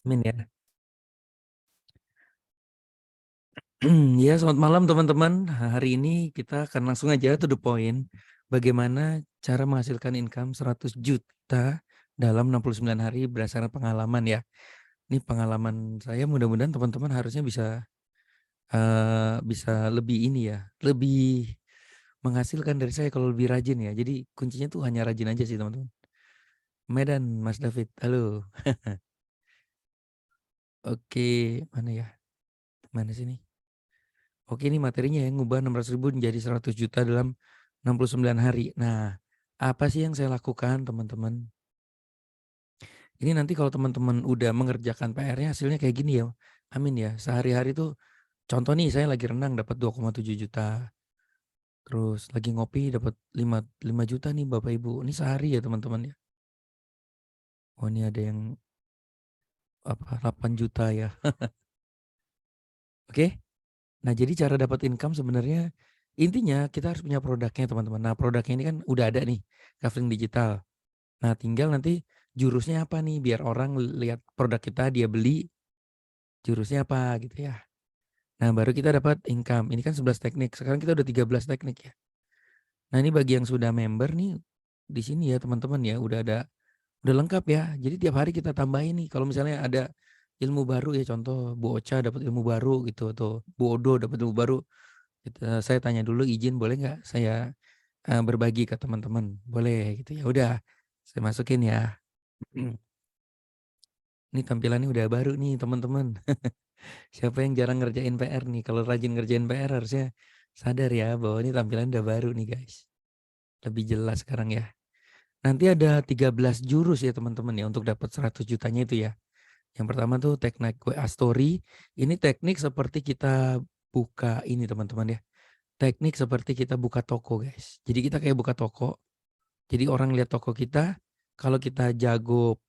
Amin ya. Ya, selamat malam teman-teman. Hari ini kita akan langsung aja to the point. Bagaimana cara menghasilkan income 100 juta dalam 69 hari berdasarkan pengalaman ya. Ini pengalaman saya, mudah-mudahan teman-teman harusnya bisa lebih ini ya, lebih menghasilkan dari saya kalau lebih rajin ya. Jadi kuncinya tuh hanya rajin aja sih teman-teman. Medan, Mas David, halo. Oke, mana ya? Mana sini? Oke, ini materinya ya, ngubah 600.000 menjadi 100 juta dalam 69 hari. Nah, apa sih yang saya lakukan teman-teman? Ini nanti kalau teman-teman udah mengerjakan PR-nya hasilnya kayak gini ya. Amin ya. Sehari-hari tuh contoh nih, saya lagi renang dapat 2,7 juta. Terus lagi ngopi dapat 5 juta nih Bapak Ibu. Ini sehari ya teman-teman ya. Oh, ini ada yang 8 juta ya. Oke. Nah, jadi cara dapat income sebenarnya intinya kita harus punya produknya teman-teman. Nah, produknya ini kan udah ada nih, Kafling Digital. Nah, tinggal nanti jurusnya apa nih biar orang lihat produk kita dia beli, jurusnya apa gitu ya. Nah, baru kita dapat income. Ini kan 11 teknik. Sekarang kita udah 13 teknik ya. Nah, ini bagi yang sudah member nih di sini ya teman-teman ya, udah lengkap ya. Jadi tiap hari kita tambahin nih kalau misalnya ada ilmu baru ya, contoh Bu Ocha dapat ilmu baru gitu atau Bu Odo dapat ilmu baru. Saya tanya dulu izin boleh nggak saya berbagi ke teman-teman. Boleh gitu ya. Udah saya masukin ya. Ini tampilannya udah baru nih teman-teman. Siapa yang jarang ngerjain PR nih? Kalau rajin ngerjain PR harusnya sadar ya bahwa ini tampilan udah baru nih guys. Lebih jelas sekarang ya. Nanti ada 13 jurus ya teman-teman ya untuk dapat 100 jutanya itu ya. Yang pertama tuh teknik WA Story. Ini teknik seperti kita buka ini teman-teman ya. Teknik seperti kita buka toko guys. Jadi kita kayak buka toko. Jadi orang lihat toko kita, kalau kita jago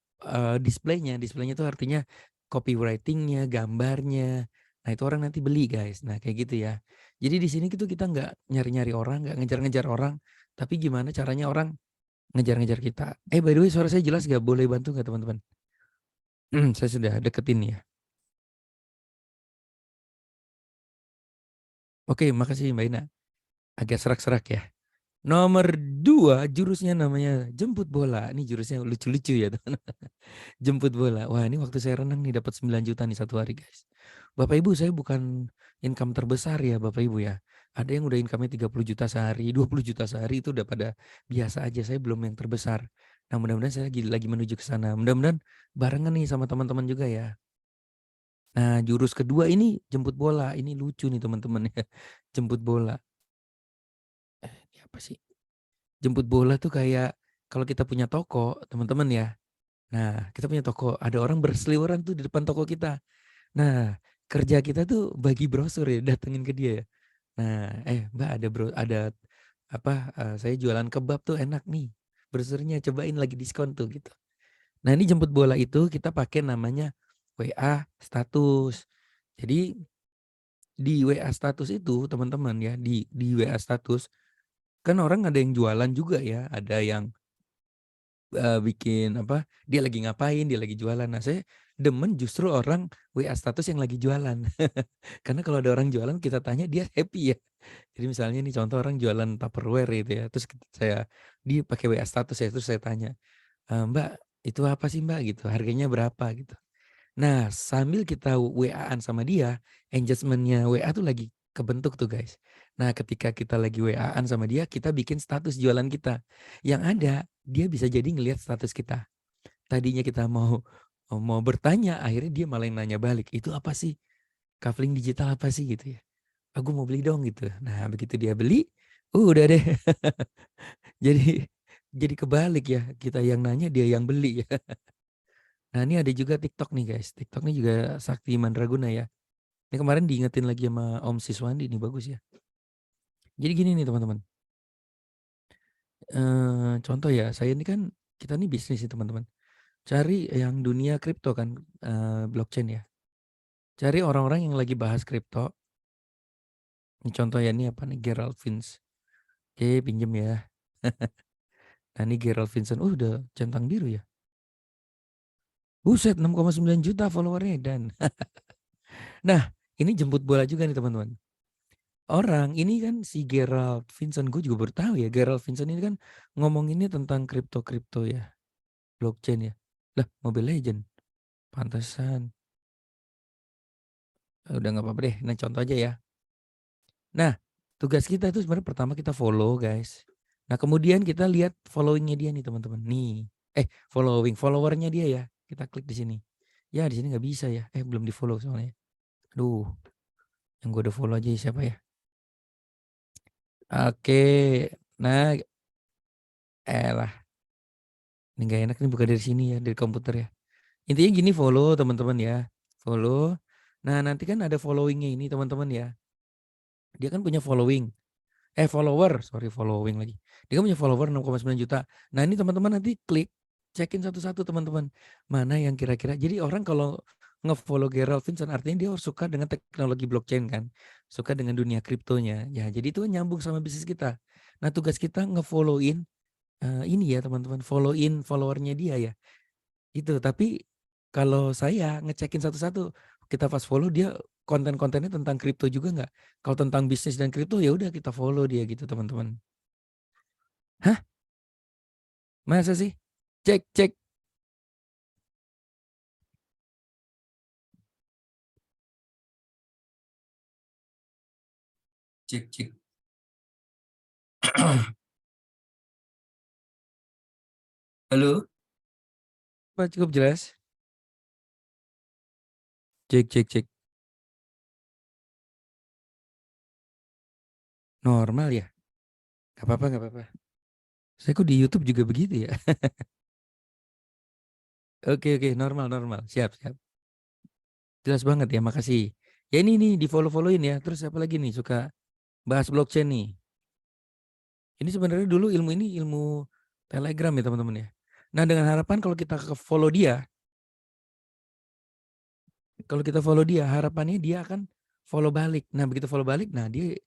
displaynya itu artinya copywritingnya, gambarnya. Nah itu orang nanti beli guys. Nah kayak gitu ya. Jadi di sini itu kita nggak nyari-nyari orang, nggak ngejar-ngejar orang, tapi gimana caranya orang ngejar-ngejar kita. By the way suara saya jelas nggak? Boleh bantu nggak teman-teman? Saya sudah deketin ya. Oke, makasih Mbak Ina. Agak serak-serak ya. Nomor 2 jurusnya namanya jemput bola. Ini jurusnya lucu-lucu ya teman. Jemput bola. Wah ini waktu saya renang nih dapat 9 juta nih satu hari guys. Bapak Ibu saya bukan income terbesar ya Bapak Ibu ya. Ada yang udah income-nya 30 juta sehari, 20 juta sehari itu udah pada biasa aja. Saya belum yang terbesar. Nah mudah-mudahan saya lagi menuju ke sana. Mudah-mudahan barengan nih sama teman-teman juga ya. Nah jurus kedua ini jemput bola. Ini lucu nih teman-teman ya. Jemput bola. Ini apa sih? Jemput bola tuh kayak kalau kita punya toko teman-teman ya. Nah kita punya toko. Ada orang berseliweran tuh di depan toko kita. Nah, kerja kita tuh bagi brosur ya, datengin ke dia ya. Nah, Mbak ada ada apa? Saya jualan kebab tuh enak nih. Brosurnya cobain lagi diskon tuh gitu. Nah, ini jemput bola itu kita pakai namanya WA status. Jadi di WA status itu teman-teman ya, di WA status kan orang ada yang jualan juga ya, ada yang bikin apa, dia lagi ngapain, dia lagi jualan. Nah, saya demen justru orang WA status yang lagi jualan. Karena kalau ada orang jualan kita tanya dia happy ya. Jadi misalnya nih contoh orang jualan Tupperware gitu ya, terus dia pakai WA status ya, terus saya tanya, "Mbak, itu apa sih Mbak?" gitu, "Harganya berapa?" gitu. Nah, sambil kita WA-an sama dia, engagement-nya WA tuh lagi kebentuk tuh, guys. Nah, ketika kita lagi WA-an sama dia, kita bikin status jualan kita. Yang ada, dia bisa jadi ngelihat status kita. Tadinya kita mau mau bertanya, akhirnya dia malah yang nanya balik, "Itu apa sih? Kafling digital apa sih?" gitu ya. "Aku mau beli dong," gitu. Nah, begitu dia beli, udah deh. Jadi jadi kebalik ya, kita yang nanya, dia yang beli ya. Nah, ini ada juga TikTok nih, guys. TikTok ini juga Sakti Mandraguna ya. Ini kemarin diingetin lagi sama Om Siswandi nih, bagus ya. Jadi gini nih teman-teman, contoh ya, saya ini kan kita nih bisnis nih teman-teman. Cari yang dunia kripto kan, blockchain ya. Cari orang-orang yang lagi bahas kripto. Ini contoh ya, ini apa nih, Gerald Finch. Oke, pinjem ya. Nah ini Gerald Vincent, udah centang biru ya. Buset, 6,9 juta followernya dan. Nah, ini jemput bola juga nih teman-teman. Orang ini kan si Gerald Vincent, gue juga baru tahu ya, Gerald Vincent ini kan ngomonginnya tentang kripto ya, blockchain ya. Lah, Mobile Legend, pantesan. Udah nggak apa-apa deh, nah contoh aja ya. Nah, tugas kita itu sebenarnya pertama kita follow guys. Nah kemudian kita lihat followingnya dia nih teman-teman. Nih, followernya dia ya. Kita klik di sini. Ya di sini nggak bisa ya. Belum di follow soalnya. Aduh, yang gue udah follow aja siapa ya? Oke, nah, lah, ini nggak enak nih buka dari sini ya, dari komputer ya. Intinya gini follow teman-teman ya, follow. Nah nanti kan ada followingnya ini teman-teman ya. Dia kan punya follower, sorry following lagi. Dia kan punya follower 6,9 juta. Nah ini teman-teman nanti klik, cekin satu-satu teman-teman. Mana yang kira-kira, jadi orang kalau nge-follow Gerald Vincent artinya dia suka dengan teknologi blockchain kan. Suka dengan dunia kriptonya. Ya jadi itu nyambung sama bisnis kita. Nah tugas kita nge-followin ini ya teman-teman, followernya dia ya. Itu, tapi kalau saya ngecekin satu-satu, kita pas follow dia konten-kontennya tentang kripto juga nggak? Kalau tentang bisnis dan kripto ya udah kita follow dia gitu teman-teman. Hah? Masa sih? Cek, cek. Cek, cek. Halo? Pak cukup jelas? Cek, cek, cek. Normal ya? Gak apa-apa, gak apa-apa. Saya kok di YouTube juga begitu ya? Oke, oke, normal, normal. Siap, siap. Jelas banget ya, makasih. Ya ini nih, di follow-followin ya. Terus apa lagi nih, suka bahas blockchain nih. Ini sebenarnya dulu ilmu ini ilmu Telegram ya teman-teman ya. Nah dengan harapan kalau kita follow dia, harapannya dia akan follow balik. Nah begitu follow balik, nah dia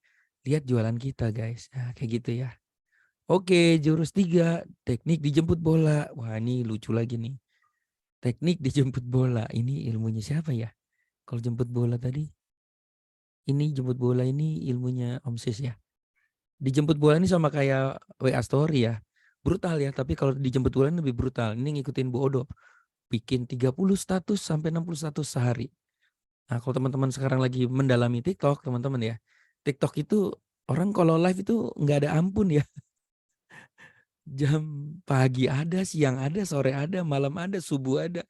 lihat jualan kita guys. Nah kayak gitu ya. Oke, jurus 3, teknik dijemput bola. Wah ini lucu lagi nih. Teknik dijemput bola. Ini ilmunya siapa ya? Kalau jemput bola tadi, ini jemput bola ini ilmunya Om Sis ya. Dijemput bola ini sama kayak WA story ya. Brutal ya, tapi kalau dijemput bola ini lebih brutal. Ini ngikutin Bu Odo. Bikin 30 status sampai 60 status sehari. Nah, kalau teman-teman sekarang lagi mendalami TikTok, teman-teman ya. TikTok itu orang kalau live itu nggak ada ampun ya. Jam pagi ada, siang ada, sore ada, malam ada, subuh ada.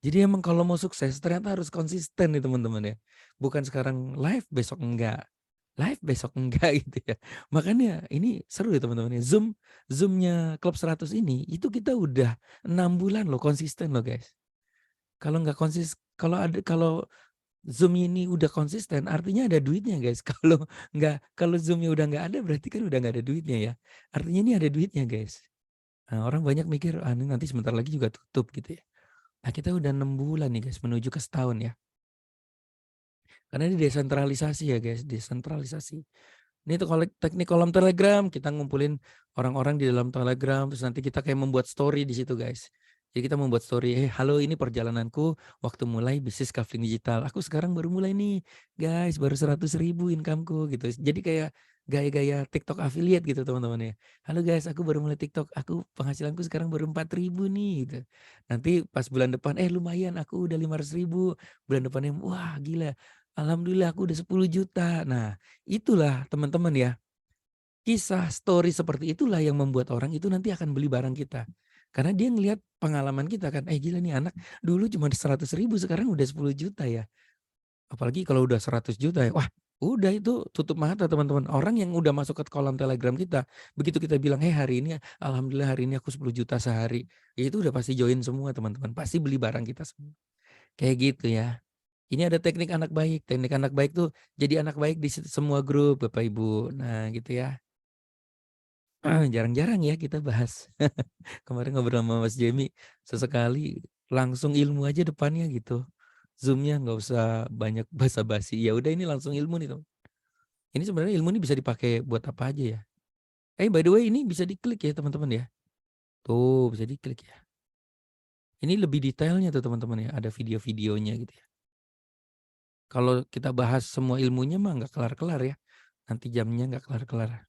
Jadi emang kalau mau sukses ternyata harus konsisten nih teman-teman ya. Bukan sekarang live besok enggak. Live besok enggak gitu ya. Makanya ini seru ya teman-teman ya. Zoomnya Klub 100 ini itu kita udah 6 bulan loh konsisten loh guys. Kalau nggak kalau Zoom ini udah konsisten artinya ada duitnya guys. Kalau Zoomnya udah nggak ada berarti kan udah nggak ada duitnya ya. Artinya ini ada duitnya guys. Nah, orang banyak mikir ini nanti sebentar lagi juga tutup gitu ya. Nah kita udah 6 bulan nih guys menuju ke setahun ya. Karena ini desentralisasi ya guys, desentralisasi. Ini tuh teknik kolom Telegram, kita ngumpulin orang-orang di dalam Telegram, terus nanti kita kayak membuat story di situ guys. Jadi kita membuat story, halo ini perjalananku waktu mulai bisnis kafling digital. Aku sekarang baru mulai nih guys, baru 100.000 incomeku gitu. Jadi kayak gaya-gaya TikTok affiliate gitu teman-teman ya. Halo guys, aku baru mulai TikTok, aku penghasilanku sekarang baru 4.000 nih gitu. Nanti pas bulan depan, lumayan aku udah 500.000. Bulan depannya, wah gila, alhamdulillah aku udah 10 juta. Nah itulah teman-teman ya, kisah story seperti itulah yang membuat orang itu nanti akan beli barang kita. Karena dia ngelihat pengalaman kita kan, gila nih anak dulu cuma 100.000 sekarang udah 10 juta ya. Apalagi kalau udah 100 juta ya, wah udah itu tutup mata teman-teman. Orang yang udah masuk ke kolom Telegram kita, begitu kita bilang, hari ini alhamdulillah hari ini aku 10 juta sehari. Ya itu udah pasti join semua teman-teman, pasti beli barang kita semua. Kayak gitu ya. Ini ada teknik anak baik. Teknik anak baik tuh jadi anak baik di semua grup Bapak Ibu. Nah gitu ya. Jarang-jarang ya kita bahas. Kemarin ngobrol sama Mas Jemi, sesekali langsung ilmu aja depannya gitu. Zoom-nya nggak usah banyak basa-basi. Ya udah ini langsung ilmu nih, Tom. Ini sebenarnya ilmu ini bisa dipakai buat apa aja ya. By the way ini bisa diklik ya teman-teman ya. Tuh bisa diklik ya. Ini lebih detailnya tuh teman-teman ya, ada video-videonya gitu ya. Kalau kita bahas semua ilmunya mah nggak kelar-kelar ya, nanti jamnya nggak kelar-kelar.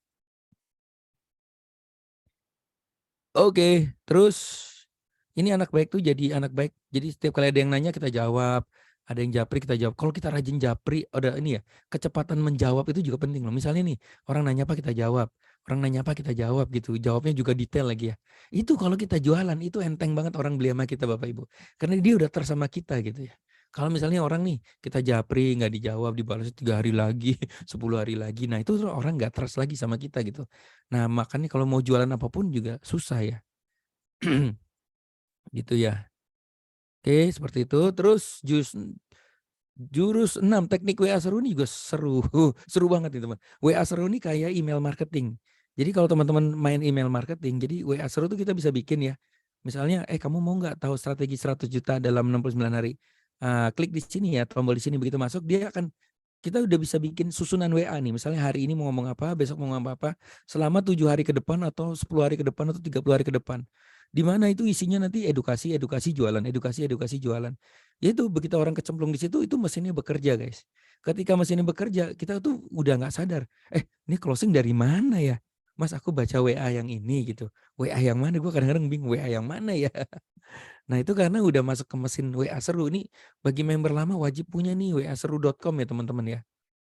Oke, terus ini anak baik tuh jadi anak baik. Jadi setiap kali ada yang nanya kita jawab, ada yang japri kita jawab. Kalau kita rajin japri, ada ini ya, kecepatan menjawab itu juga penting loh. Misalnya nih, orang nanya apa kita jawab, orang nanya apa kita jawab gitu. Jawabnya juga detail lagi ya. Itu kalau kita jualan itu enteng banget orang beli sama kita Bapak Ibu. Karena dia udah sama kita gitu ya. Kalau misalnya orang nih kita japri nggak dijawab, dibalas 3 hari lagi, 10 hari lagi. Nah itu tuh orang nggak trust lagi sama kita gitu. Nah makanya kalau mau jualan apapun juga susah ya. Gitu ya. Oke, seperti itu. Terus jurus 6 teknik WA seru ini juga seru. Seru banget nih, teman. WA seru ini kayak email marketing. Jadi kalau teman-teman main email marketing, jadi WA seru tuh kita bisa bikin ya. Misalnya, kamu mau nggak tahu strategi 100 juta dalam 69 hari? Klik di sini ya, tombol di sini. Begitu masuk, kita udah bisa bikin susunan WA nih. Misalnya hari ini mau ngomong apa, besok mau ngomong apa, selama 7 hari ke depan atau 10 hari ke depan atau 30 hari ke depan. Di mana itu isinya nanti edukasi, edukasi, jualan, edukasi, edukasi, jualan. Ya itu begitu orang kecemplung di situ, itu mesinnya bekerja, guys. Ketika mesinnya bekerja, kita tuh udah nggak sadar. Ini closing dari mana ya? Mas, aku baca WA yang ini gitu. WA yang mana? Gue kadang-kadang bingung WA yang mana ya? Nah itu karena udah masuk ke mesin WA Seru. Ini bagi member lama wajib punya nih waseru.com ya teman-teman ya.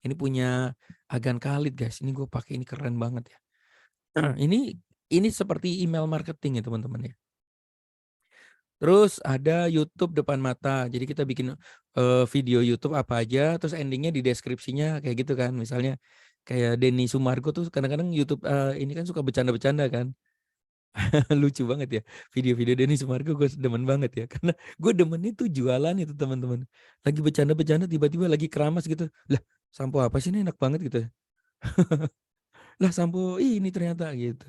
Ini punya Agan Khalid guys. Ini gue pakai, ini keren banget ya. Ini seperti email marketing ya teman-teman ya. Terus ada YouTube depan mata. Jadi kita bikin video YouTube apa aja, terus endingnya di deskripsinya kayak gitu kan. Misalnya kayak Denny Sumargo tuh kadang-kadang YouTube ini kan suka bercanda-bercanda kan. Lucu banget ya, video-video Denny Sumargo gue demen banget ya, karena gue demen itu jualan itu teman-teman. Lagi bercanda-bercanda tiba-tiba lagi keramas gitu, "Lah, sampo apa sih ini enak banget," gitu. "Lah sampo ini ternyata," gitu.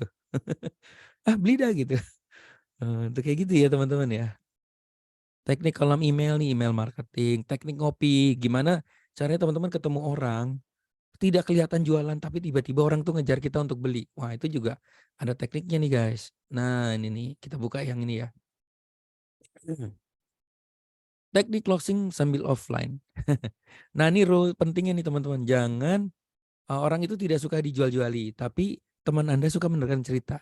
"Ah beli dah," gitu. Itu kayak gitu ya teman-teman ya. Teknik kolom email nih, email marketing, teknik ngopi, gimana caranya teman-teman ketemu orang, tidak kelihatan jualan tapi tiba-tiba orang tuh ngejar kita untuk beli. Wah itu juga ada tekniknya nih guys. Nah ini nih, kita buka yang ini ya. Teknik closing sambil offline. Nah ini rule pentingnya nih teman-teman, jangan, orang itu tidak suka dijual-juali, tapi teman Anda suka mendengarkan cerita.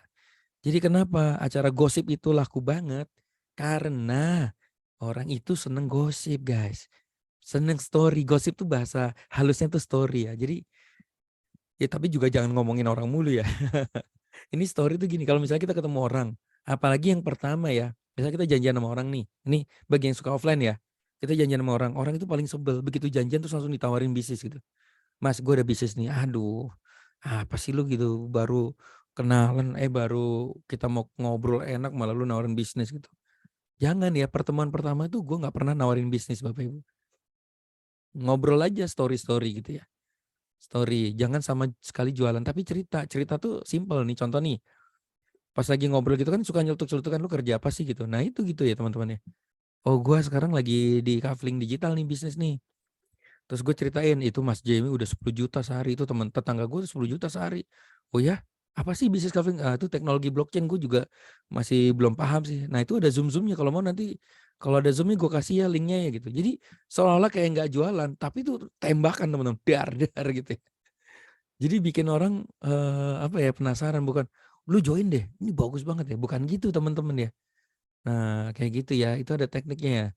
Jadi kenapa acara gosip itu laku banget? Karena orang itu seneng gosip guys, seneng story, gosip tuh bahasa halusnya tuh story ya. Jadi, ya tapi juga jangan ngomongin orang mulu ya. Ini story tuh gini, kalau misalnya kita ketemu orang, apalagi yang pertama ya, misalnya kita janjian sama orang nih, ini bagi yang suka offline ya, kita janjian sama orang, orang itu paling sebel begitu janjian terus langsung ditawarin bisnis gitu. "Mas, gue ada bisnis nih." Aduh, apa sih lu gitu, baru kenalan, baru kita mau ngobrol enak malah lu nawarin bisnis gitu. Jangan ya, pertemuan pertama itu gue nggak pernah nawarin bisnis Bapak Ibu. Ngobrol aja story-story gitu ya. Story, jangan sama sekali jualan, tapi cerita. Cerita tuh simple nih, contoh nih, pas lagi ngobrol gitu kan suka nyeletuk-nyeletukan, "Lu kerja apa sih?" Gitu. Nah itu gitu ya teman-teman ya. "Oh gua sekarang lagi di kafling digital nih, bisnis nih." Terus gue ceritain, "Itu Mas Jamie udah 10 juta sehari, itu teman tetangga gue 10 juta sehari." "Oh ya? Apa sih bisnis kafling?" Itu teknologi blockchain, gue juga masih belum paham sih." Nah itu ada Zoom-Zoom-nya, kalau mau nanti kalau ada Zoom-nya gue kasih ya linknya ya gitu. Jadi seolah-olah kayak nggak jualan, tapi itu tembakan teman-teman, dar dar gitu ya. Jadi bikin orang, apa ya, penasaran, bukan, "Lu join deh, ini bagus banget ya." Bukan gitu teman-teman ya. Nah kayak gitu ya, itu ada tekniknya ya.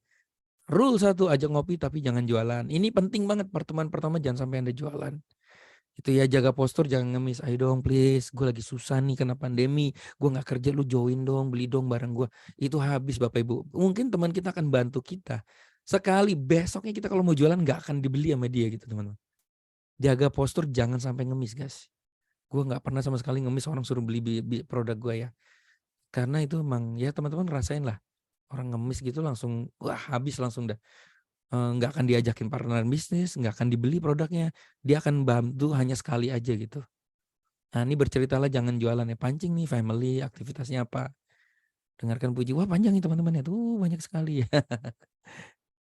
Rule 1, ajak ngopi tapi jangan jualan. Ini penting banget, pertemuan pertama jangan sampai Anda jualan. Itu ya, jaga postur jangan ngemis, "Ayo dong please, gue lagi susah nih kena pandemi, gue nggak kerja, lu join dong, beli dong barang gue." Itu habis Bapak Ibu. Mungkin teman kita akan bantu kita, sekali, besoknya kita kalau mau jualan nggak akan dibeli sama dia gitu teman-teman. Jaga postur jangan sampai ngemis guys. Gue nggak pernah sama sekali ngemis orang suruh beli produk gue ya. Karena itu emang ya teman-teman rasain lah, orang ngemis gitu langsung, wah habis langsung dah. Nggak akan diajakin partneran bisnis, nggak akan dibeli produknya, dia akan bantu hanya sekali aja gitu. Nah ini berceritalah jangan jualan ya, pancing nih family, aktivitasnya apa, dengarkan puji, wah panjang nih teman-teman ya, tuh banyak sekali ya.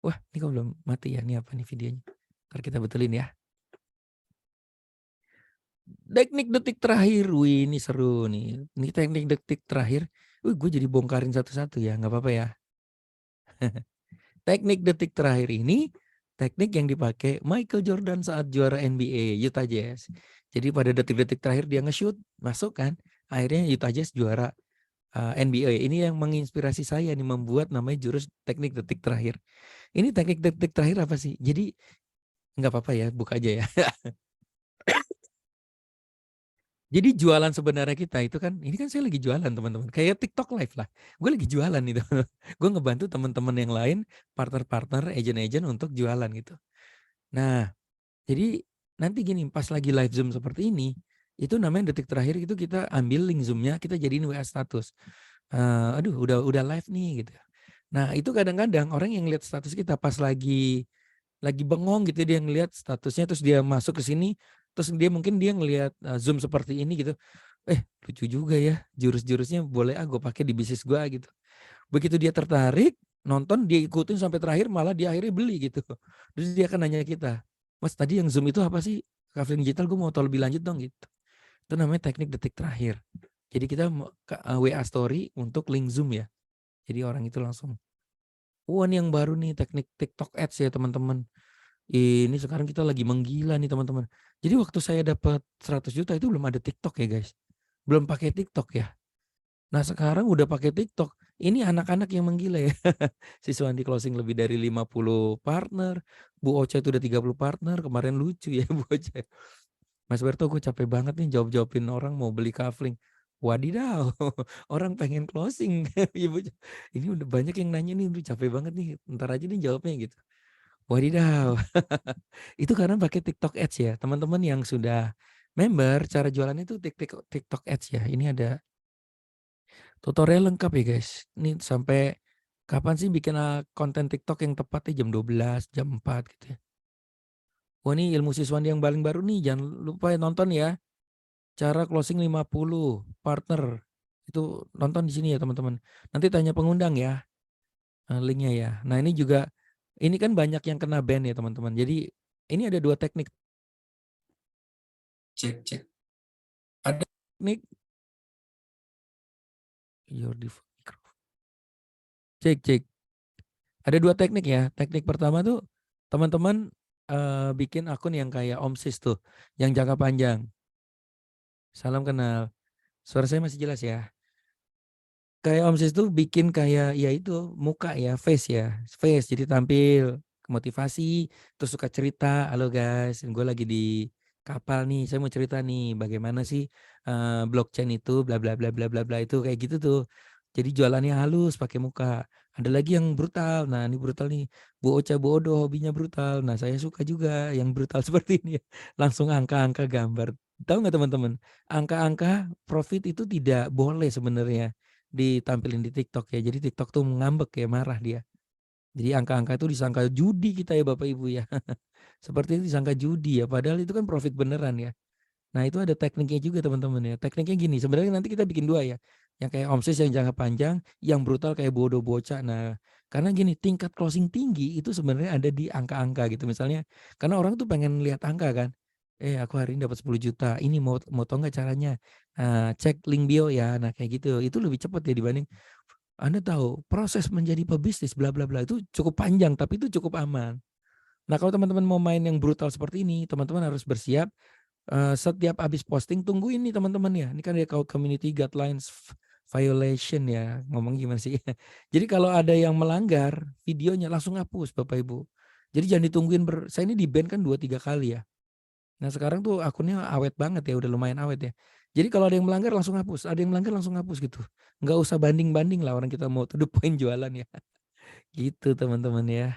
Wah ini kok belum mati ya, ini apa nih videonya, entar kita betulin ya. Teknik detik terakhir, wih ini seru nih, ini teknik detik terakhir, gue jadi bongkarin satu-satu ya, nggak apa-apa ya. Teknik detik terakhir ini teknik yang dipakai Michael Jordan saat juara NBA Utah Jazz. Jadi pada detik-detik terakhir dia nge-shoot, masuk kan. Akhirnya Utah Jazz juara NBA. Ini yang menginspirasi saya nih membuat namanya jurus teknik detik terakhir. Ini teknik detik terakhir apa sih? Jadi nggak apa-apa ya, buka aja ya. Jadi jualan sebenarnya kita itu kan, ini kan saya lagi jualan teman-teman. Kayak TikTok Live lah. Gue lagi jualan itu. Gue ngebantu teman-teman yang lain, partner-partner, agent-agent untuk jualan gitu. Nah, jadi nanti gini, pas lagi live Zoom seperti ini, itu namanya detik terakhir itu kita ambil link Zoom-nya, kita jadiin WA status. Aduh, udah live nih gitu. Nah, itu kadang-kadang orang yang lihat status kita pas lagi bengong gitu dia ngelihat statusnya terus dia masuk ke sini terus dia mungkin dia ngelihat Zoom seperti ini gitu. Lucu juga ya, jurus-jurusnya boleh gue pakai di bisnis gue gitu. Begitu dia tertarik, nonton, dia ikutin sampai terakhir, malah dia akhirnya beli gitu. Terus dia akan nanya kita, Mas tadi yang Zoom itu apa sih? Kafling digital gue mau tahu lebih lanjut dong gitu. Itu namanya teknik detik terakhir. Jadi kita WA story untuk link Zoom ya. Jadi orang itu langsung, wah ini yang baru nih teknik TikTok Ads ya teman-teman. Ini sekarang kita lagi menggila nih teman-teman. Jadi waktu saya dapat 100 juta itu belum ada TikTok ya guys. Belum pakai TikTok ya. Nah sekarang udah pakai TikTok. Ini anak-anak yang menggila ya. Si Suwandi closing lebih dari 50 partner. Bu Ocha itu udah 30 partner. Kemarin lucu ya Bu Ocha. Mas Berto gue capek banget nih jawab-jawabin orang mau beli kafling. Wadidaw, orang pengen closing. Ibu, ini udah banyak yang nanya nih, udah capek banget nih. Ntar aja nih jawabnya gitu. Wadidaw. Itu karena pakai TikTok Ads ya. Teman-teman yang sudah member, cara jualannya itu TikTok Ads ya. Ini ada tutorial lengkap ya guys. Ini sampai kapan sih bikin konten TikTok yang tepatnya jam 12, jam 4 gitu ya. Wah ini ilmu siswandi yang paling baru nih. Jangan lupa ya nonton ya. Cara closing 50 partner. Itu nonton di sini ya teman-teman. Nanti tanya pengundang ya. Linknya ya. Nah ini juga, ini kan banyak yang kena ban ya teman-teman. Jadi ini ada 2 teknik. Cek, cek. Ada teknik. Your microphone. Cek, cek. Ada 2 teknik ya. Teknik pertama tuh teman-teman bikin akun yang kayak Om Sis tuh. Yang jangka panjang. Salam kenal. Suara saya masih jelas ya. Kayak Om Sis tuh bikin kayak ya itu muka ya, face ya. Face jadi tampil motivasi terus suka cerita, halo guys, gue lagi di kapal nih, saya mau cerita nih bagaimana sih blockchain itu bla bla bla bla bla bla itu kayak gitu tuh. Jadi jualannya halus pakai muka. Ada lagi yang brutal. Nah, ini brutal nih. Bu Ocha Bu Odo hobinya brutal. Nah, saya suka juga yang brutal seperti ini ya. Langsung angka-angka gambar. Tahu nggak teman-teman? Angka-angka profit itu tidak boleh sebenarnya ditampilin di TikTok ya. Jadi TikTok tuh ngambek ya, marah dia. Jadi angka-angka itu disangka judi kita ya Bapak Ibu ya. Seperti itu disangka judi ya, padahal itu kan profit beneran ya. Nah itu ada tekniknya juga teman-teman ya. Tekniknya gini, sebenarnya nanti kita bikin 2 ya. Yang kayak omsis yang jangka panjang, yang brutal kayak bodo bocah. Nah karena gini, tingkat closing tinggi itu sebenarnya ada di angka-angka gitu. Misalnya, karena orang tuh pengen lihat angka kan. Aku hari ini dapat 10 juta, ini mau tau nggak caranya? Cek link bio ya, nah kayak gitu. Itu lebih cepat ya dibanding, Anda tahu proses menjadi pebisnis bla bla bla itu cukup panjang tapi itu cukup aman. Nah kalau teman-teman mau main yang brutal seperti ini, teman-teman harus bersiap. Setiap habis posting tungguin nih teman-teman ya. Ini kan ada community guidelines violation ya. Ngomong gimana sih? Jadi kalau ada yang melanggar videonya langsung hapus Bapak Ibu. Jadi jangan ditungguin saya ini di-ban kan 2-3 kali ya. Nah sekarang tuh akunnya awet banget ya, udah lumayan awet ya. Jadi kalau ada yang melanggar langsung hapus, ada yang melanggar langsung hapus gitu. Nggak usah banding-banding lah orang kita mau to the point jualan ya. Gitu teman-teman ya.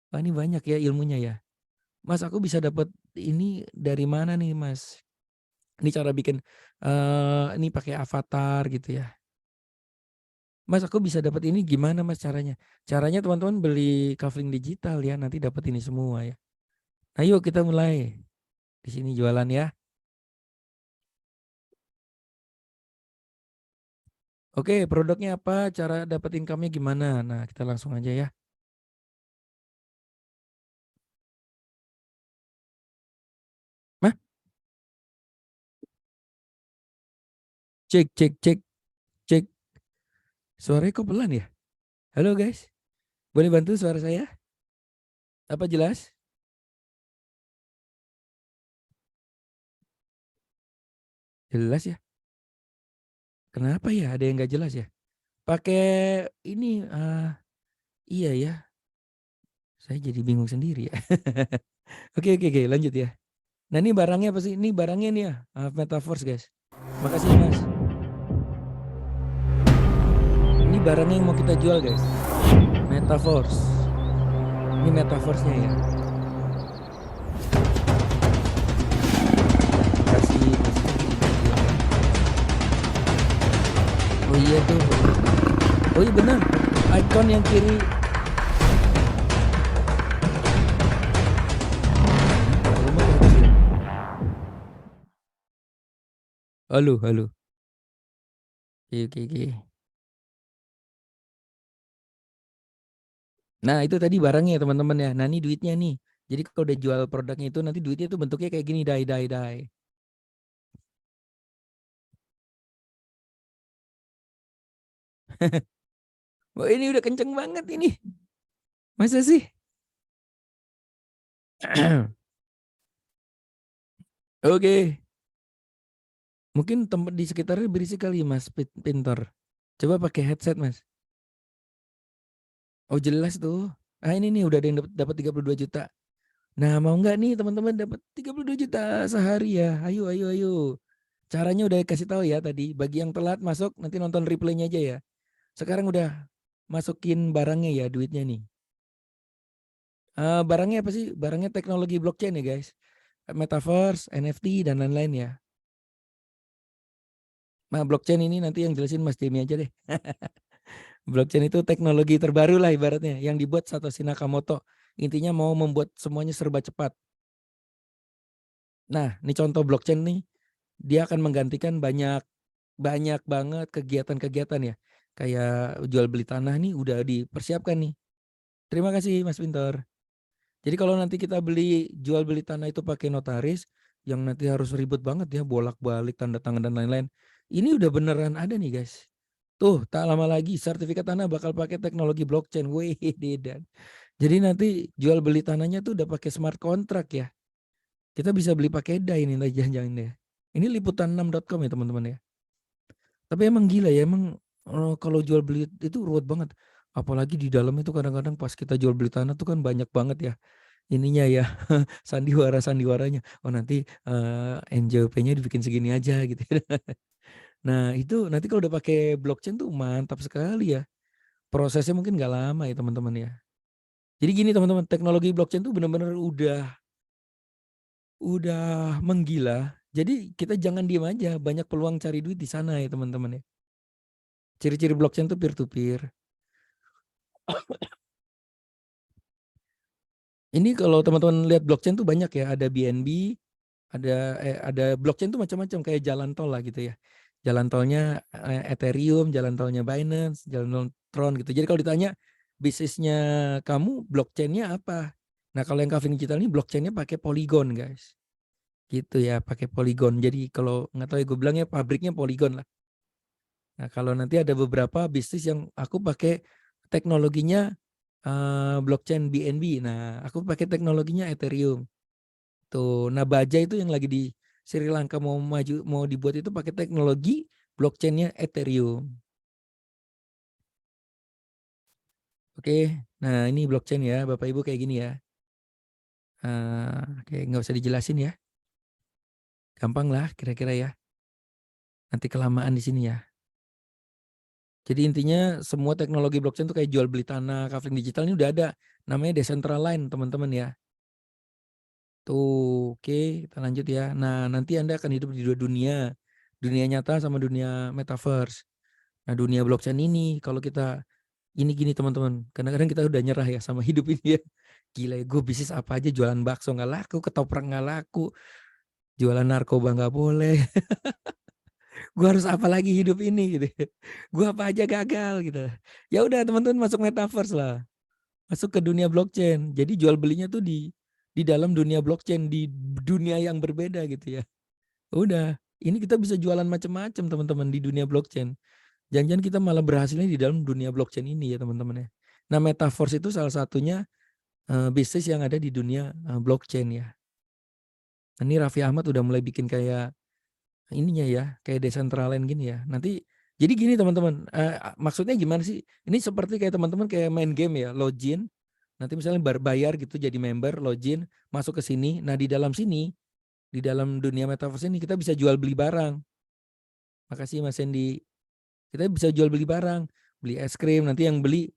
Wah ini banyak ya ilmunya ya. Mas aku bisa dapat ini dari mana nih Mas? Ini cara bikin ini pakai avatar gitu ya. Mas aku bisa dapat ini gimana Mas caranya? Caranya teman-teman beli kafling digital ya, nanti dapat ini semua ya. Ayo kita mulai. Di sini jualan ya. Oke, produknya apa? Cara dapat income-nya gimana? Nah, kita langsung aja ya. Mah, cek cek cek cek. Suaranya kok pelan ya? Halo guys. Boleh bantu suara saya? Apa jelas? Jelas ya? Kenapa ya? Ada yang nggak jelas ya? Pakai ini, iya ya. Saya jadi bingung sendiri ya. Oke, oke, oke, lanjut ya. Nah ini barangnya apa sih? Ini barangnya nih ya, Metaverse guys. Makasih Mas. Ini barangnya yang mau kita jual guys. Metaverse. Ini Metaverse-nya ya. Makasih Mas. Oh iya tuh. Oh iya benar. Icon yang kiri. Halo, halo. Oke, oke, oke. Nah itu tadi barangnya teman-teman ya. Nah ini duitnya nih. Jadi kalau udah jual produknya itu nanti duitnya itu bentuknya kayak gini, die. Wah ini udah kenceng banget ini. Masa sih? Oke. Mungkin tempat di sekitarnya berisik kali Mas Pintor. Coba pakai headset Mas. Oh jelas tuh. Ah ini nih udah ada yang dapat 32 juta. Nah mau nggak nih teman-teman dapat 32 juta sehari ya? Ayo, ayo, ayo. Caranya udah kasih tahu ya tadi. Bagi yang telat masuk nanti nonton replaynya aja ya. Sekarang udah masukin barangnya ya duitnya nih. Barangnya apa sih? Barangnya teknologi blockchain ya guys. Metaverse, NFT dan lain-lain ya. Nah blockchain ini nanti yang jelasin Mas Demi aja deh. Blockchain itu teknologi terbaru lah ibaratnya yang dibuat Satoshi Nakamoto. Intinya mau membuat semuanya serba cepat. Nah, ini contoh blockchain nih, dia akan menggantikan banyak banyak banget kegiatan-kegiatan ya. Kayak jual beli tanah nih udah dipersiapkan nih. Terima kasih Mas Pintor. Jadi kalau nanti kita beli jual beli tanah itu pakai notaris yang nanti harus ribet banget ya bolak-balik tanda tangan dan lain-lain. Ini udah beneran ada nih guys. Tuh, tak lama lagi sertifikat tanah bakal pakai teknologi blockchain. Wih, dan jadi nanti jual beli tanahnya tuh udah pakai smart contract ya. Kita bisa beli pakai DAI ini jangan-jangan ya. Ini liputan6.com ya teman-teman ya. Tapi emang gila ya, emang kalau jual beli itu ruwet banget. Apalagi di dalam itu kadang-kadang pas kita jual beli tanah tuh kan banyak banget ya ininya ya sandiwaranya. Oh nanti NJP-nya dibikin segini aja gitu. Nah itu nanti kalau udah pakai blockchain tuh mantap sekali ya. Prosesnya mungkin nggak lama ya teman-teman ya. Jadi gini teman-teman, teknologi blockchain tuh benar-benar udah menggila. Jadi kita jangan diem aja, banyak peluang cari duit di sana ya teman-teman ya. Ciri-ciri blockchain tuh peer to peer. Ini kalau teman-teman lihat blockchain tuh banyak ya, ada BNB, ada blockchain tuh macam-macam kayak jalan tol lah gitu ya. Jalan tolnya Ethereum, jalan tolnya Binance, jalan tol Tron gitu. Jadi kalau ditanya bisnisnya kamu blockchainnya apa? Nah kalau yang Kaving Digital ini blockchainnya pakai Polygon guys. Gitu ya, pakai Polygon. Jadi kalau nggak tahu ya gue bilangnya pabriknya Polygon lah. Nah kalau nanti ada beberapa bisnis yang aku pakai teknologinya blockchain BNB. Nah aku pakai teknologinya Ethereum. Tuh, nah Baja itu yang lagi di Sri Lanka mau maju mau dibuat itu pakai teknologi blockchainnya Ethereum. Oke, nah ini blockchain ya, Bapak Ibu kayak gini ya. Oke, nggak usah dijelasin ya, gampang lah kira-kira ya. Nanti kelamaan di sini ya. Jadi intinya semua teknologi blockchain itu kayak jual beli tanah, kafling digital ini udah ada, namanya Decentraland teman-teman ya. Tuh, oke, kita lanjut ya. Nah, nanti Anda akan hidup di dua dunia, dunia nyata sama dunia metaverse. Nah, dunia blockchain ini kalau kita ini gini teman-teman, kadang-kadang kita udah nyerah ya sama hidup ini ya. Gila ya, gue bisnis apa aja, jualan bakso nggak laku, ketoprak nggak laku, jualan narkoba nggak boleh. Gue harus apa lagi hidup ini gitu. Gue apa aja gagal gitu. Ya udah teman-teman masuk metaverse lah, masuk ke dunia blockchain. Jadi jual belinya tuh di dalam dunia blockchain, di dunia yang berbeda gitu ya. Udah, ini kita bisa jualan macam-macam teman-teman di dunia blockchain. Jangan-jangan kita malah berhasilnya di dalam dunia blockchain ini ya teman-teman ya. Nah, metaverse itu salah satunya bisnis yang ada di dunia blockchain ya. Ini Raffi Ahmad udah mulai bikin kayak ininya ya, kayak Decentraland gini ya. Nanti jadi gini teman-teman, maksudnya gimana sih? Ini seperti kayak teman-teman kayak main game ya, login. Nanti misalnya bayar gitu jadi member, login, masuk ke sini. Nah, di dalam sini, di dalam dunia metaverse ini kita bisa jual beli barang. Makasih Mas Sandy. Kita bisa jual beli barang, beli es krim. Nanti yang beli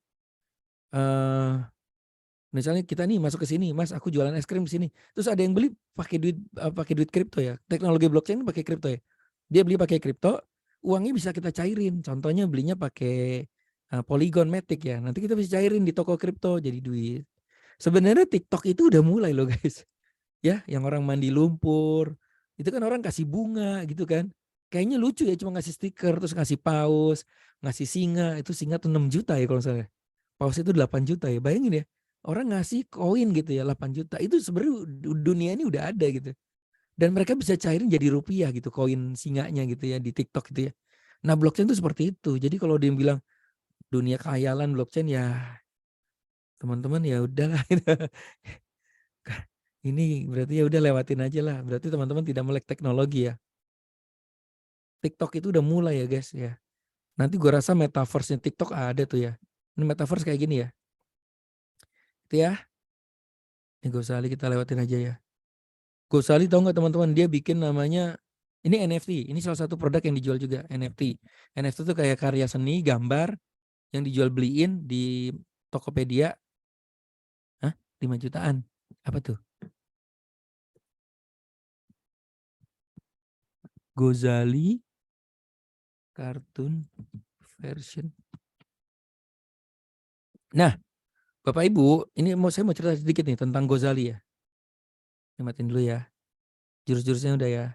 misalnya kita nih masuk ke sini, Mas, aku jualan es krim di sini. Terus ada yang beli pakai duit kripto ya. Teknologi blockchain pakai kripto ya. Dia beli pakai kripto, uangnya bisa kita cairin. Contohnya belinya pakai Polygon Matic ya. Nanti kita bisa cairin di toko kripto jadi duit. Sebenarnya TikTok itu udah mulai loh, guys. Ya, yang orang mandi lumpur. Itu kan orang kasih bunga gitu kan. Kayaknya lucu ya, cuma ngasih stiker terus ngasih paus, ngasih singa. Itu singa tuh 6 juta ya kalau misalnya. Paus itu 8 juta ya. Bayangin ya. Orang ngasih koin gitu ya 8 juta. Itu sebenarnya dunia ini udah ada gitu. Dan mereka bisa cairin jadi rupiah gitu koin singanya gitu ya di TikTok gitu ya. Nah, blockchain itu seperti itu. Jadi kalau dia bilang dunia khayalan blockchain ya teman-teman ya udahlah. Ini berarti ya udah lewatin aja lah. Berarti teman-teman tidak melek teknologi ya. TikTok itu udah mulai ya guys ya. Nanti gue rasa metaverse-nya TikTok ada tuh ya. Ini metaverse kayak gini ya. Itu ya. Ini Gosali kita lewatin aja ya. Gosali tahu nggak teman-teman, dia bikin namanya ini NFT. Ini salah satu produk yang dijual juga NFT. NFT itu kayak karya seni, gambar yang dijual beliin di Tokopedia. Hah? 5 jutaan. Apa tuh? Gozali cartoon version. Nah, Bapak Ibu, ini saya mau cerita sedikit nih tentang Gozali ya. Nikmatin dulu ya. Jurus-jurusnya udah ya.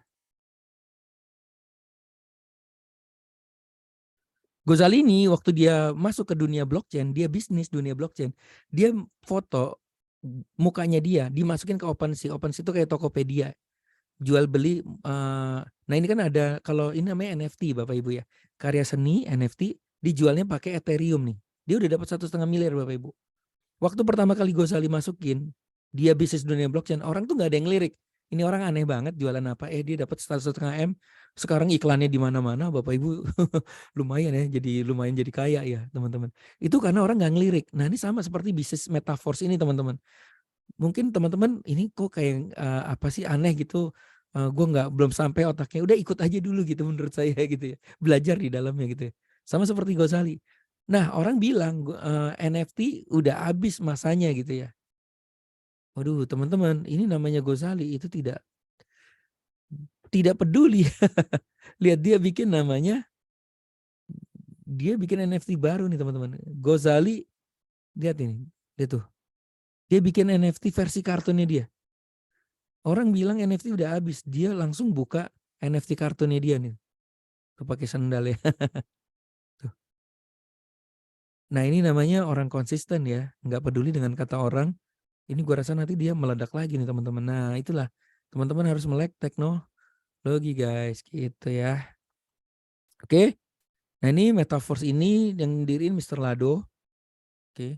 Gozali ini waktu dia masuk ke dunia blockchain, dia bisnis dunia blockchain. Dia foto mukanya dia dimasukin ke OpenSea. OpenSea itu kayak Tokopedia. Jual beli nah ini kan ada, kalau ini namanya NFT Bapak Ibu ya. Karya seni NFT dijualnya pakai Ethereum nih. Dia udah dapat 1,5 miliar Bapak Ibu. Waktu pertama kali Gozali masukin, dia bisnis dunia blockchain, orang tuh nggak ada yang lirik. Ini orang aneh banget jualan apa? Dia dapat 1,5 M. Sekarang iklannya di mana-mana, Bapak Ibu lumayan ya, lumayan jadi kaya ya teman-teman. Itu karena orang nggak ngelirik. Nah ini sama seperti bisnis metaverse ini teman-teman. Mungkin teman-teman ini kok kayak apa sih aneh gitu. Gue belum sampai otaknya. Udah ikut aja dulu gitu menurut saya gitu ya. Belajar di dalamnya gitu ya. Sama seperti Gozali. Nah, orang bilang NFT udah habis masanya gitu ya. Waduh, teman-teman, ini namanya Gozali itu tidak peduli. Lihat dia bikin namanya, dia bikin NFT baru nih teman-teman. Gozali, lihat ini, lihat tuh. Dia bikin NFT versi kartunnya dia. Orang bilang NFT udah habis, dia langsung buka NFT kartunnya dia nih. Tuh pakai sandal ya. Tuh. Nah, ini namanya orang konsisten ya, nggak peduli dengan kata orang. Ini gua rasa nanti dia meledak lagi nih teman-teman. Nah, itulah teman-teman harus melek teknologi guys, gitu ya. Oke. Nah, ini metaverse ini yang diriin Mr. Lado. Oke.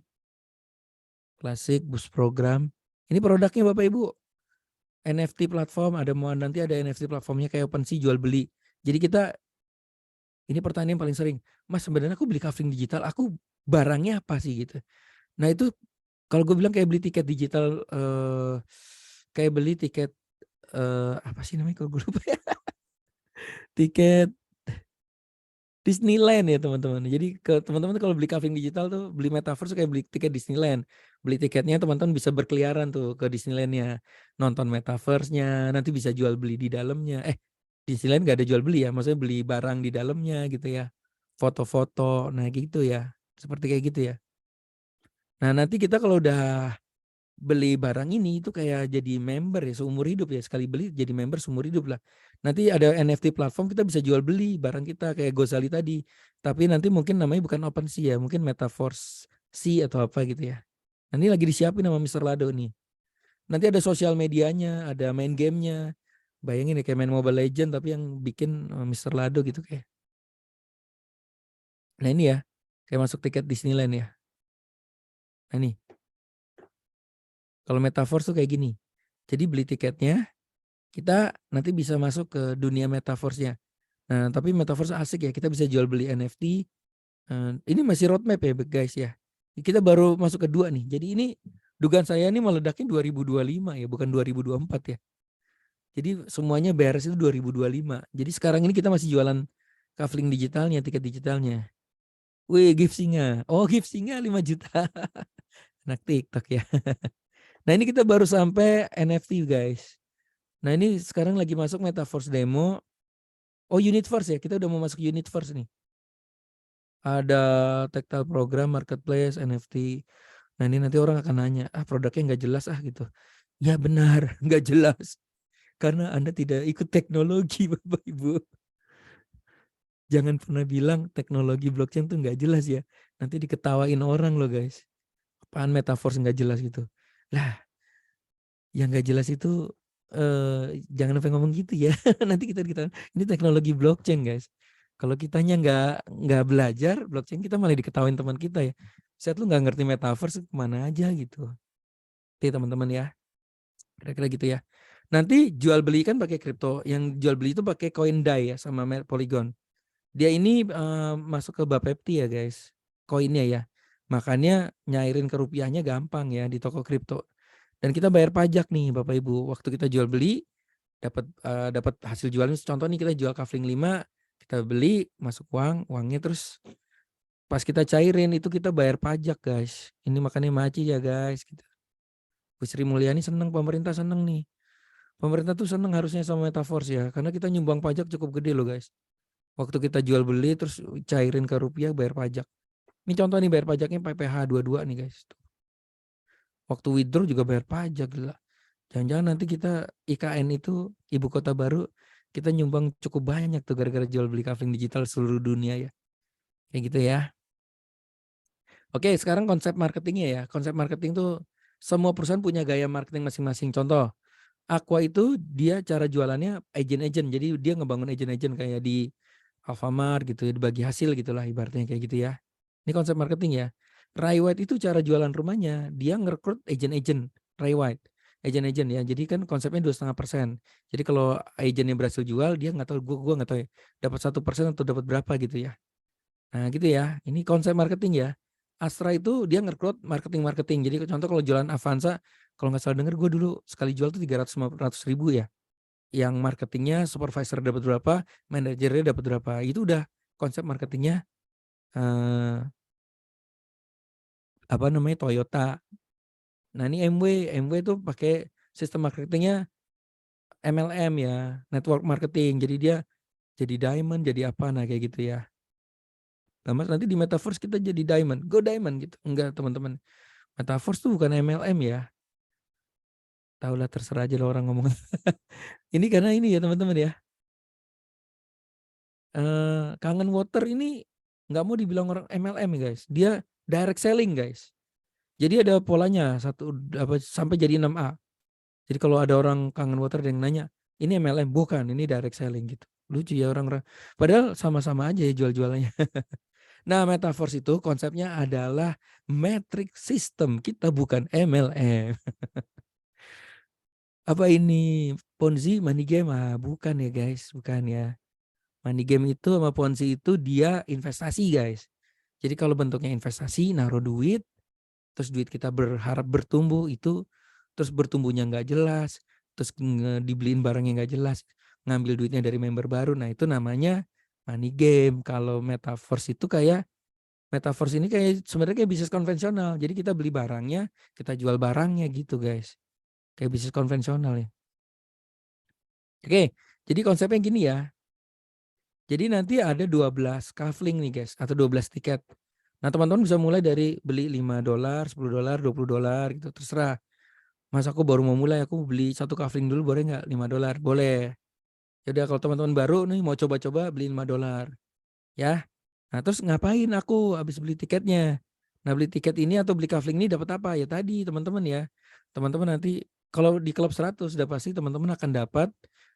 Klasik boost program. Ini produknya Bapak Ibu. NFT platform nanti ada NFT platformnya kayak OpenSea jual beli. Jadi kita ini pertanyaan paling sering, Mas sebenarnya aku beli kafling digital, aku barangnya apa sih gitu. Nah itu kalau gue bilang kayak beli tiket digital, kayak beli tiket apa sih namanya kalau gue lupa ya. Tiket Disneyland ya teman-teman. Jadi ke teman-teman kalau beli kafling digital tuh beli metaverse kayak beli tiket Disneyland. Beli tiketnya teman-teman bisa berkeliaran tuh ke Disneylandnya, nonton metaverse-nya, nanti bisa jual beli di dalamnya. Disneyland gak ada jual beli ya, maksudnya beli barang di dalamnya gitu ya. Foto-foto, nah gitu ya. Seperti kayak gitu ya. Nah nanti kita kalau udah beli barang ini itu kayak jadi member ya seumur hidup ya, sekali beli jadi member seumur hidup lah. Nanti ada NFT platform kita bisa jual beli barang kita kayak Gozali tadi, tapi nanti mungkin namanya bukan OpenSea ya, mungkin Metaverse Sea atau apa gitu ya. Nanti lagi disiapin sama Mr. Lado nih. Nanti ada sosial medianya, ada main gamenya. Bayangin ya kayak main Mobile Legend tapi yang bikin Mr. Lado gitu kayak. Nah ini ya kayak masuk tiket Disneyland ya. Nah nih, kalau Metaverse tuh kayak gini. Jadi beli tiketnya, kita nanti bisa masuk ke dunia Metaverse-nya. Nah, tapi Metaverse asik ya, kita bisa jual beli NFT. Ini masih roadmap ya guys ya. Kita baru masuk ke 2 nih. Jadi ini dugaan saya ini meledaknya 2025 ya, bukan 2024 ya. Jadi semuanya beres itu 2025. Jadi sekarang ini kita masih jualan kafling digitalnya, tiket digitalnya. Wih, gift singa. Oh, gift singa 5 juta. Anak TikTok ya. Nah, ini kita baru sampai NFT guys. Nah, ini sekarang lagi masuk Metaverse demo. Oh, Unitverse ya. Kita udah mau masuk Unitverse nih. Ada tactile program, marketplace, NFT. Nah, ini nanti orang akan nanya, produknya nggak jelas gitu. Ya benar, nggak jelas. Karena Anda tidak ikut teknologi, Bapak Ibu. Jangan pernah bilang teknologi blockchain tuh nggak jelas ya. Nanti diketawain orang loh guys. Apaan Metaverse nggak jelas gitu. Lah, yang nggak jelas itu jangan sampai ngomong gitu ya. Nanti kita ini teknologi blockchain guys. Kalau kitanya nggak belajar blockchain, kita malah diketawain teman kita ya. Saat lu nggak ngerti Metaverse kemana aja gitu. Oke teman-teman ya. Kira-kira gitu ya. Nanti jual beli kan pakai kripto. Yang jual beli itu pakai CoinDAI ya sama Polygon. Dia ini masuk ke Bapepti ya guys. Koinnya ya. Makanya nyairin ke rupiahnya gampang ya di toko kripto. Dan kita bayar pajak nih Bapak Ibu. Waktu kita jual beli dapat hasil jualnya. Contoh nih kita jual kafling 5, kita beli masuk uangnya terus pas kita cairin itu kita bayar pajak guys. Ini makanya maci ya guys gitu. Bu Sri Mulyani seneng, pemerintah seneng nih. Pemerintah tuh seneng harusnya sama Metaverse ya, karena kita nyumbang pajak cukup gede loh guys. Waktu kita jual beli terus cairin ke rupiah bayar pajak. Ini contoh nih bayar pajaknya PPh 22 nih guys. Waktu withdraw juga bayar pajak gila. Jangan-jangan nanti kita IKN itu ibu kota baru kita nyumbang cukup banyak tuh gara-gara jual beli kafling digital seluruh dunia ya. Kayak gitu ya. Oke, sekarang konsep marketingnya ya. Konsep marketing tuh semua perusahaan punya gaya marketing masing-masing. Contoh, Aqua itu dia cara jualannya agent-agent. Jadi dia ngebangun agent-agent kayak di Alfamart gitu ya, dibagi hasil gitulah ibaratnya kayak gitu ya. Ini konsep marketing ya. Ray White itu cara jualan rumahnya, dia ngerekrut agent-agent Ray White. Agent-agent ya. Jadi kan konsepnya 2,5%. Jadi kalau agentnya berhasil jual, dia nggak tahu, gua nggak tahu ya, dapat 1% atau dapat berapa gitu ya. Nah gitu ya. Ini konsep marketing ya. Astra itu dia ngerekrut marketing-marketing. Jadi contoh kalau jualan Avanza, kalau nggak salah denger gue dulu sekali jual tuh 300-400 ribu ya. Yang marketingnya supervisor dapat berapa, manajernya dapat berapa. Itu udah konsep marketingnya apa namanya Toyota. Nah ini MW itu pakai sistem marketingnya MLM ya, network marketing. Jadi dia jadi diamond, jadi apa, nah kayak gitu ya. Nah, Mas, nanti di Metaverse kita jadi diamond, go diamond gitu. Enggak teman-teman. Metaverse tuh bukan MLM ya. Tahulah terserah aja lah orang ngomong. Ini karena ini ya teman-teman ya. Kangen Water ini nggak mau dibilang orang MLM ya guys. Dia direct selling guys. Jadi ada polanya sampai jadi 6A. Jadi kalau ada orang Kangen Water yang nanya, ini MLM bukan, ini direct selling gitu. Lucu ya orang-orang. Padahal sama-sama aja ya jual-jualannya. Nah, Metaverse itu konsepnya adalah metric system. Kita bukan MLM. Apa ini Ponzi money game? Bukan ya guys, bukan ya. Money game itu sama Ponzi itu dia investasi guys. Jadi kalau bentuknya investasi, naruh duit, terus duit kita berharap bertumbuh itu, terus bertumbuhnya nggak jelas, terus dibeliin barang yang nggak jelas, ngambil duitnya dari member baru. Nah itu namanya money game. Kalau Metaverse itu Metaverse ini kayak sebenarnya kayak bisnis konvensional. Jadi kita beli barangnya, kita jual barangnya gitu guys. Kayak bisnis konvensional ya. Oke, jadi konsepnya gini ya. Jadi nanti ada 12 kafling nih guys, atau 12 tiket. Nah teman-teman bisa mulai dari beli $5, $10, $20 gitu, terserah. Mas aku baru mau mulai, aku beli satu kafling dulu boleh nggak? $5, boleh. Yaudah kalau teman-teman baru nih mau coba-coba beli $5. Ya. Nah terus ngapain aku habis beli tiketnya? Nah beli tiket ini atau beli kafling ini dapat apa? Ya tadi teman-teman ya. Teman-teman nanti kalau di klub 100 udah pasti teman-teman akan dapat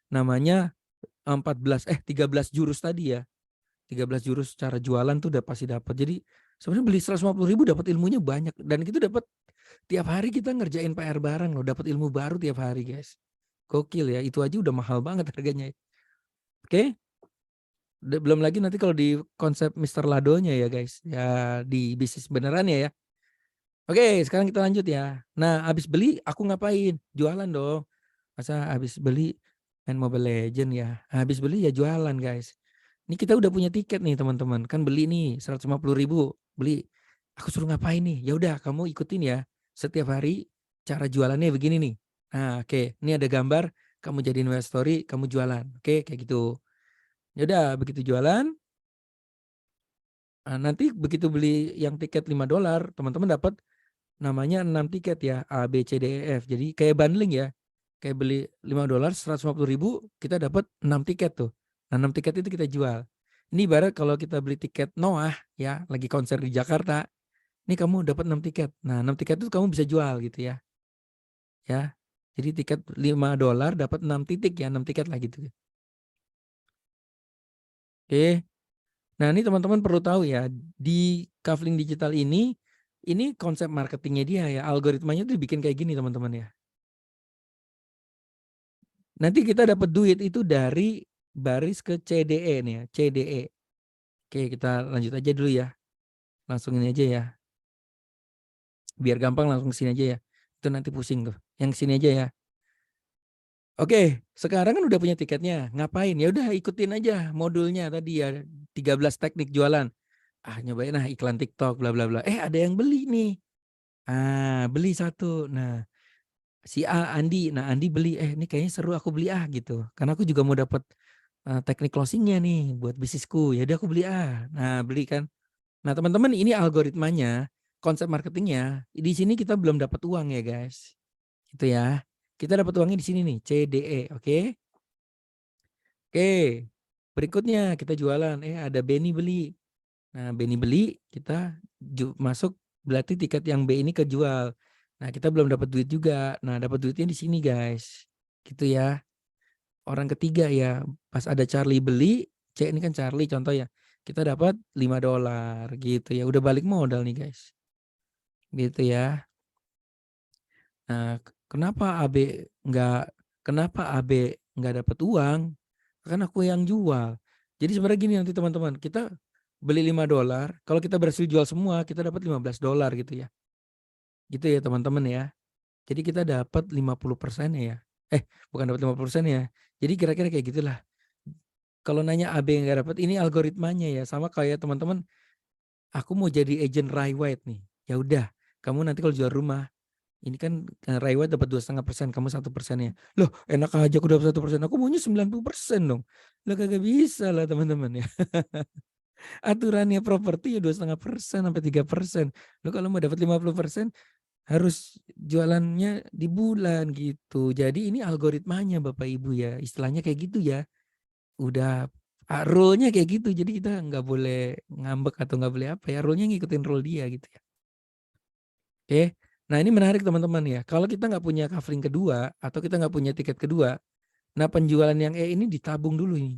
namanya 13 jurus tadi ya. 13 jurus cara jualan tuh udah pasti dapat. Jadi Sebenarnya beli 150.000 dapat ilmunya banyak, dan itu dapat tiap hari kita ngerjain PR bareng loh, dapat ilmu baru tiap hari, guys. Gokil ya, itu aja udah mahal banget harganya. Oke? Belum lagi nanti kalau di konsep Mr. Ladonya ya, guys. Ya di bisnis beneran ya. Oke, sekarang kita lanjut ya. Nah, habis beli aku ngapain? Jualan dong. Masa habis beli main Mobile Legend ya? Habis beli ya jualan, guys. Ini kita udah punya tiket nih, teman-teman. Kan beli nih 150.000, beli. Aku suruh ngapain nih? Ya udah, kamu ikutin ya. Setiap hari cara jualannya begini nih. Nah, oke. Ini ada gambar, kamu jadiin WA story, kamu jualan. Oke, kayak gitu. Ya udah, begitu jualan, nanti begitu beli yang tiket $5, teman-teman dapat namanya 6 tiket ya, A, B, C, D, E, F. Jadi kayak bundling ya. Kayak beli $5, 150.000, kita dapat 6 tiket tuh. Nah, 6 tiket itu kita jual. Ini ibarat kalau kita beli tiket Noah ya, lagi konser di Jakarta. Ini kamu dapat 6 tiket. Nah, 6 tiket itu kamu bisa jual gitu ya. Ya. Jadi tiket $5 dapat 6 titik ya, 6 tiket lah gitu. Oke. Nah, ini teman-teman perlu tahu ya, di Kafling Digital ini konsep marketingnya dia ya, algoritmanya tuh dibikin kayak gini teman-teman ya. Nanti kita dapat duit itu dari baris ke CDE nih ya, CDE. Oke, kita lanjut aja dulu ya. Langsung ini aja ya. Biar gampang langsung sini aja ya. Itu nanti pusing tuh. Yang sini aja ya. Oke, sekarang kan udah punya tiketnya. Ngapain? Ya udah ikutin aja modulnya tadi ya, 13 teknik jualan. Nyobain iklan TikTok bla bla bla. Ada yang beli nih. Beli satu. Nah, si Andi. Nah, Andi beli. Ini kayaknya seru, aku beli gitu. Karena aku juga mau dapat teknik closingnya nih buat bisnisku. Ya udah aku beli Nah, beli kan. Nah, teman-teman, ini algoritmanya, konsep marketingnya. Di sini kita belum dapat uang ya, guys. Gitu ya. Kita dapat uangnya di sini nih, CDE, oke? Oke. Berikutnya kita jualan. Ada Benny beli. Nah, Benny beli, kita masuk, berarti tiket yang B ini kejual. Nah, kita belum dapat duit juga. Nah, dapat duitnya di sini, guys. Gitu ya. Orang ketiga ya, pas ada Charlie beli, C ini kan Charlie contoh ya. Kita dapat $5 gitu ya. Udah balik modal nih, guys. Gitu ya. Nah, kenapa AB nggak dapat uang? Kan aku yang jual. Jadi sebenarnya gini nanti teman-teman, kita beli $5, kalau kita berhasil jual semua, kita dapat $15 gitu ya. Gitu ya teman-teman ya. Jadi kita dapat 50% ya. Bukan dapat 50% ya. Jadi kira-kira kayak gitulah. Kalau nanya AB nggak dapat, ini algoritmanya ya. Sama kayak teman-teman, aku mau jadi agent Rai White nih. Ya udah, kamu nanti kalau jual rumah, ini kan Rai White dapat 2,5%, kamu 1%-nya. Loh, enak aja aku dapat 1%. Aku maunya 90% dong. Lah kagak bisa lah teman-teman ya. Aturannya properti ya 2,5% sampai 3%. Lo kalau mau dapat 50% harus jualannya di bulan gitu. Jadi ini algoritmanya Bapak Ibu ya. Istilahnya kayak gitu ya. Udah rule-nya kayak gitu. Jadi kita nggak boleh ngambek atau nggak boleh apa ya. Rule-nya ngikutin rule dia gitu ya. Oke. Nah, ini menarik teman-teman ya. Kalau kita nggak punya kafling kedua atau kita nggak punya tiket kedua, nah penjualan yang ini ditabung dulu nih.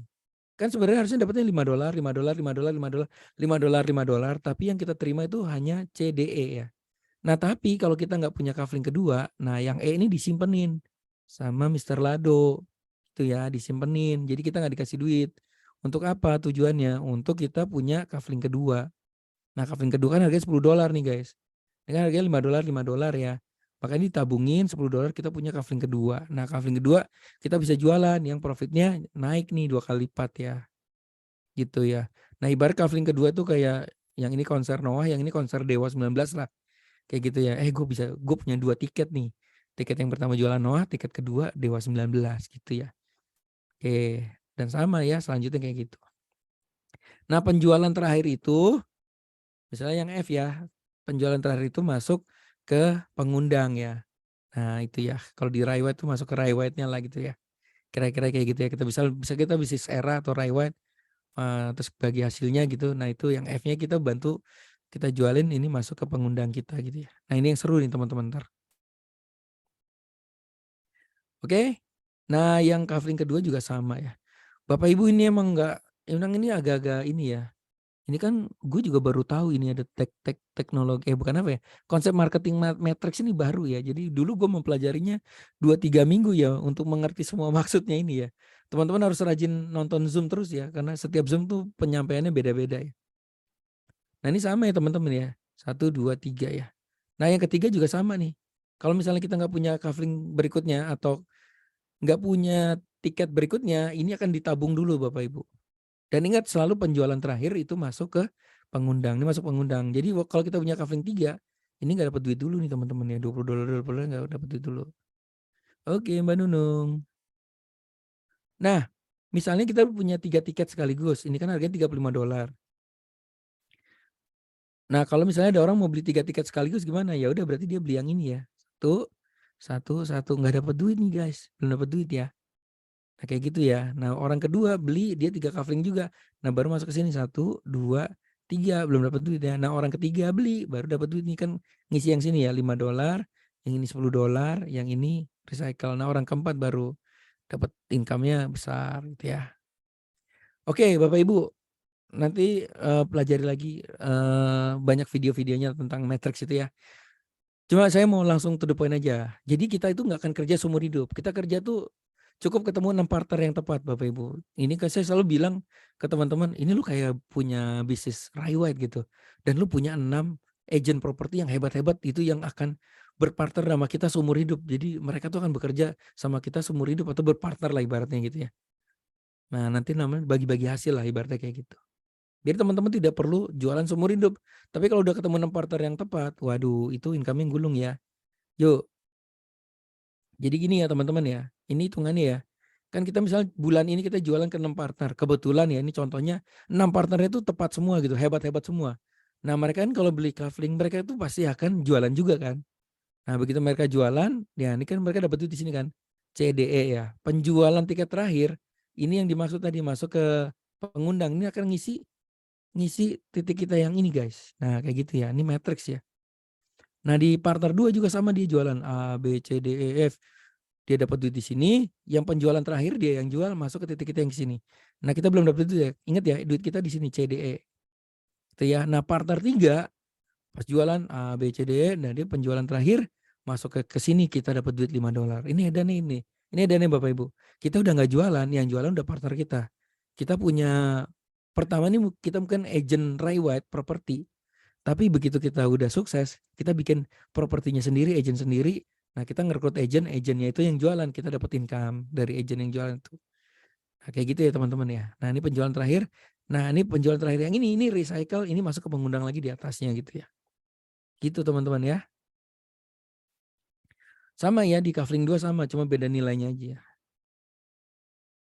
Kan sebenarnya harusnya dapatnya $5, $5, $5, $5, $5, $5, tapi yang kita terima itu hanya CDE ya. Nah, tapi kalau kita nggak punya kafling kedua, nah yang ini disimpenin sama Mr. Lado. Itu ya, disimpenin. Jadi kita nggak dikasih duit. Untuk apa tujuannya? Untuk kita punya kafling kedua. Nah, kafling kedua kan harganya $10 nih, guys. Ini kan harganya $5, $5 ya. Makanya ditabungin $10, kita punya kafling kedua. Nah, kafling kedua kita bisa jualan yang profitnya naik nih 2 kali lipat ya. Gitu ya. Nah, ibarat kafling kedua tuh kayak yang ini konser Noah, yang ini konser Dewa 19 lah. Kayak gitu ya. Gue punya 2 tiket nih. Tiket yang pertama jualan Noah, tiket kedua Dewa 19 gitu ya. Oke, dan sama ya selanjutnya kayak gitu. Nah, penjualan terakhir itu misalnya yang F ya. Penjualan terakhir itu masuk ke pengundang ya. Nah, itu ya. Kalau di Rai White tuh masuk ke Rai White-nya lah gitu ya. Kira-kira kayak gitu ya. Kita bisnis era atau Rai White, terus bagi hasilnya gitu. Nah, itu yang F-nya kita bantu kita jualin ini masuk ke pengundang kita gitu ya. Nah, ini yang seru nih teman-teman ntar. Oke. Nah, yang kafling kedua juga sama ya. Bapak Ibu ini emang ini agak-agak ini ya. Ini kan gue juga baru tahu ini ada teknologi bukan apa ya, konsep marketing matrix ini baru ya. Jadi dulu gue mempelajarinya 2-3 minggu ya untuk mengerti semua maksudnya ini ya. Teman-teman harus rajin nonton Zoom terus ya, karena setiap Zoom tuh penyampaiannya beda-beda ya. Nah ini sama ya teman-teman ya, 1, 2, 3 ya. Nah yang ketiga juga sama nih. Kalau misalnya kita nggak punya kafling berikutnya atau nggak punya tiket berikutnya, ini akan ditabung dulu Bapak Ibu. Dan ingat selalu penjualan terakhir itu masuk ke pengundang. Ini masuk pengundang. Jadi kalau kita punya kafling 3, ini nggak dapat duit dulu nih teman-teman ya. $20 nggak dapat duit dulu. Oke Mbak Nunung. Nah, misalnya kita punya 3 tiket sekaligus. Ini kan harganya $35. Nah, kalau misalnya ada orang mau beli 3 tiket sekaligus gimana? Ya udah berarti dia beli yang ini ya. Satu, nggak dapat duit nih guys. Belum dapat duit ya. Nah, kayak gitu ya. Nah, orang kedua beli dia 3 kafling juga. Nah, baru masuk ke sini 1, 2, 3 belum dapat duit ya. Nah, orang ketiga beli baru dapat duit nih kan ngisi yang sini ya $5, yang ini $10, yang ini recycle. Nah, orang keempat baru dapat income-nya besar gitu ya. Oke, Bapak Ibu, nanti pelajari lagi banyak video-videonya tentang matrix itu ya. Cuma saya mau langsung to the point aja. Jadi kita itu nggak akan kerja seumur hidup. Kita kerja tuh cukup ketemu 6 partner yang tepat Bapak Ibu. Ini kan saya selalu bilang ke teman-teman, ini lu kayak punya bisnis Raywhite gitu. Dan lu punya 6 agent properti yang hebat-hebat itu yang akan berpartner sama kita seumur hidup. Jadi mereka tuh akan bekerja sama kita seumur hidup atau berpartner lah ibaratnya gitu ya. Nah nanti namanya bagi-bagi hasil lah ibaratnya kayak gitu. Jadi teman-teman tidak perlu jualan seumur hidup. Tapi kalau udah ketemu 6 partner yang tepat, waduh itu income-nya gulung ya. Yuk. Jadi gini ya teman-teman ya, ini hitungannya ya. Kan kita misalnya bulan ini kita jualan ke 6 partner. Kebetulan ya ini contohnya 6 partnernya itu tepat semua gitu, hebat-hebat semua. Nah mereka kan kalau beli kafling mereka itu pasti akan jualan juga kan. Nah begitu mereka jualan, ya ini kan mereka dapat duit di sini kan. CDE ya, penjualan tiket terakhir, ini yang dimaksud tadi masuk ke pengundang. Ini akan ngisi titik kita yang ini guys. Nah kayak gitu ya, ini matrix ya. Nah di partner 2 juga sama dia jualan A, B, C, D, E, F. Dia dapat duit di sini, yang penjualan terakhir dia yang jual masuk ke titik kita yang ke sini. Nah, kita belum dapat duit ya. Ingat ya, duit kita di sini CDE. Itu ya. Nah, partner 3 pas jualan A, B, C, D, E, nah dia penjualan terakhir masuk ke sini kita dapat duit $5. Ini ada nih ini. Ini ada nih Bapak Ibu. Kita udah nggak jualan, yang jualan udah partner kita. Kita punya pertama nih kita mungkin agent Raywhite property. Tapi begitu kita udah sukses, kita bikin propertinya sendiri, agent sendiri. Nah, kita ngerekrut agent, agentnya itu yang jualan, kita dapat income dari agent yang jualan itu. Nah, kayak gitu ya teman-teman ya. Nah, ini penjualan terakhir. Nah, ini penjualan terakhir yang ini recycle, ini masuk ke pengundang lagi di atasnya gitu ya. Gitu teman-teman ya. Sama ya di Kafling 2 sama, cuma beda nilainya aja.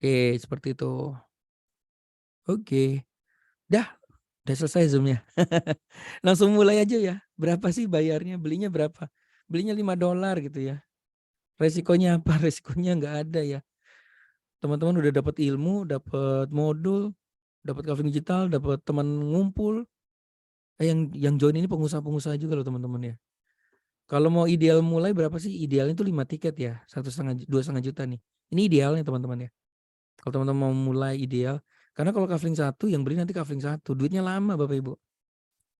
Oke, seperti itu. Oke. Udah selesai Zoom-nya. Langsung mulai aja ya. Berapa sih bayarnya? Belinya berapa? Belinya $5 gitu ya. Resikonya apa? Resikonya nggak ada ya. Teman-teman udah dapat ilmu, dapat modul, dapat kafling digital, dapat teman ngumpul. Yang join ini pengusaha-pengusaha juga loh teman-teman ya. Kalau mau ideal mulai berapa sih? Idealnya itu 5 tiket ya, 2,5 juta nih. Ini idealnya teman-teman ya. Kalau teman-teman mau mulai ideal, karena kalau kafling 1 yang beli nanti kafling 1, duitnya lama Bapak Ibu.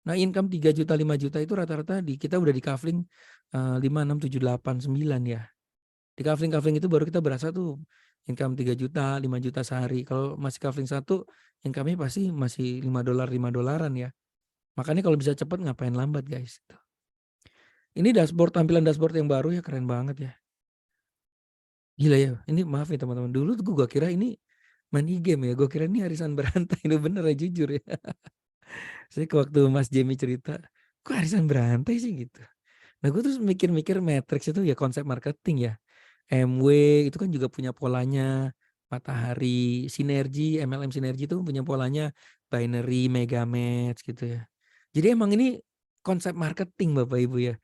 Nah, income 3 juta, 5 juta itu rata-rata kita udah di kafling 5, 6, 7, 8, 9 ya. Di kafling-kafling itu baru kita berasa tuh income 3 juta, 5 juta sehari. Kalau masih kafling 1, income-nya pasti masih $5, $5 ya. Makanya kalau bisa cepat ngapain lambat guys. Ini tampilan dashboard yang baru ya, keren banget ya. Gila ya, ini maaf ya teman-teman. Dulu tuh gue kira ini main e-game ya. Gue kira ini arisan berantai. Ini bener ya, jujur ya. Saya waktu Mas Jamie cerita, kok arisan berantai sih gitu. Nah gue terus mikir-mikir Matrix itu ya konsep marketing ya. MW itu kan juga punya polanya, Matahari, Sinergi, MLM Sinergi itu punya polanya binary, mega match gitu ya. Jadi emang ini konsep marketing Bapak Ibu ya.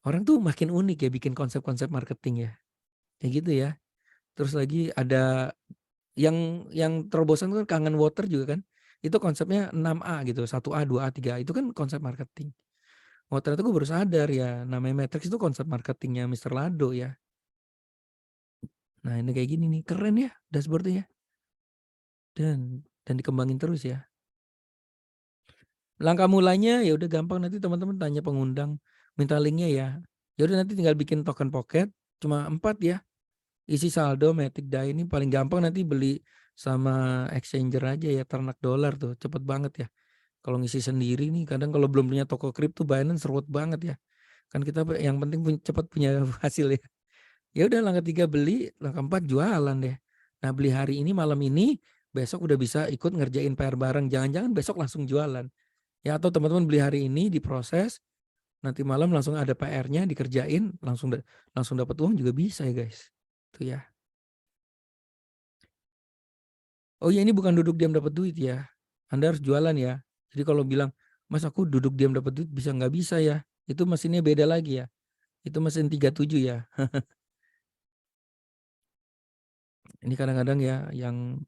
Orang tuh makin unik ya bikin konsep-konsep marketing ya. Kayak gitu ya. Terus lagi ada yang terobosan kan Kangen Water juga kan. Itu konsepnya 6A gitu, 1A, 2A, 3A. Itu kan konsep marketing. Oh ternyata gue baru sadar ya, namanya Matrix itu konsep marketingnya Mr. Lado ya. Nah ini kayak gini nih, keren ya dashboardnya ya. Dan dikembangin terus ya. Langkah mulainya ya udah gampang, nanti teman-teman tanya pengundang, minta linknya ya. Ya udah nanti tinggal bikin token pocket, cuma 4 ya. Isi saldo, Matic DAI ini paling gampang nanti beli sama exchanger aja ya, ternak dolar tuh, cepet banget ya. Kalau ngisi sendiri nih, kadang kalau belum punya toko kripto, Binance ruwet banget ya. Kan kita yang penting cepat punya hasil ya. Ya udah langkah 3 beli, langkah 4 jualan deh. Nah beli hari ini malam ini, besok udah bisa ikut ngerjain PR bareng. Jangan-jangan besok langsung jualan. Ya atau teman-teman beli hari ini diproses, nanti malam langsung ada PR-nya dikerjain, langsung dapat uang juga bisa ya guys. Itu ya. Oh ya ini bukan duduk diam dapat duit ya. Anda harus jualan ya. Jadi kalau bilang, Mas aku duduk diam dapat duit bisa nggak bisa ya. Itu mesinnya beda lagi ya. Itu mesin 37 ya. Ini kadang-kadang ya yang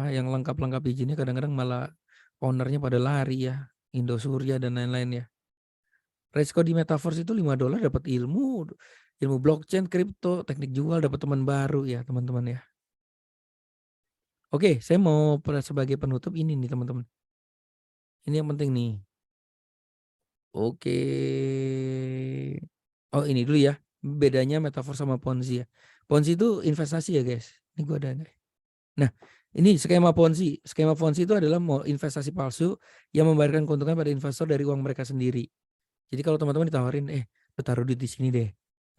yang lengkap-lengkap izinnya kadang-kadang malah ownernya pada lari ya. Indosuria dan lain-lain ya. Resiko di metaverse itu $5 dapat ilmu blockchain, kripto, teknik jual, dapat teman baru ya teman-teman ya. Oke, saya mau sebagai penutup ini nih teman-teman. Ini yang penting nih. Oke. Oh ini dulu ya. Bedanya metaverse sama Ponzi ya. Ponzi itu investasi ya guys. Ini gua ada nih. Nah, ini skema Ponzi. Skema Ponzi itu adalah investasi palsu yang membayarkan keuntungan pada investor dari uang mereka sendiri. Jadi kalau teman-teman ditawarin, lu taruh duit di sini deh.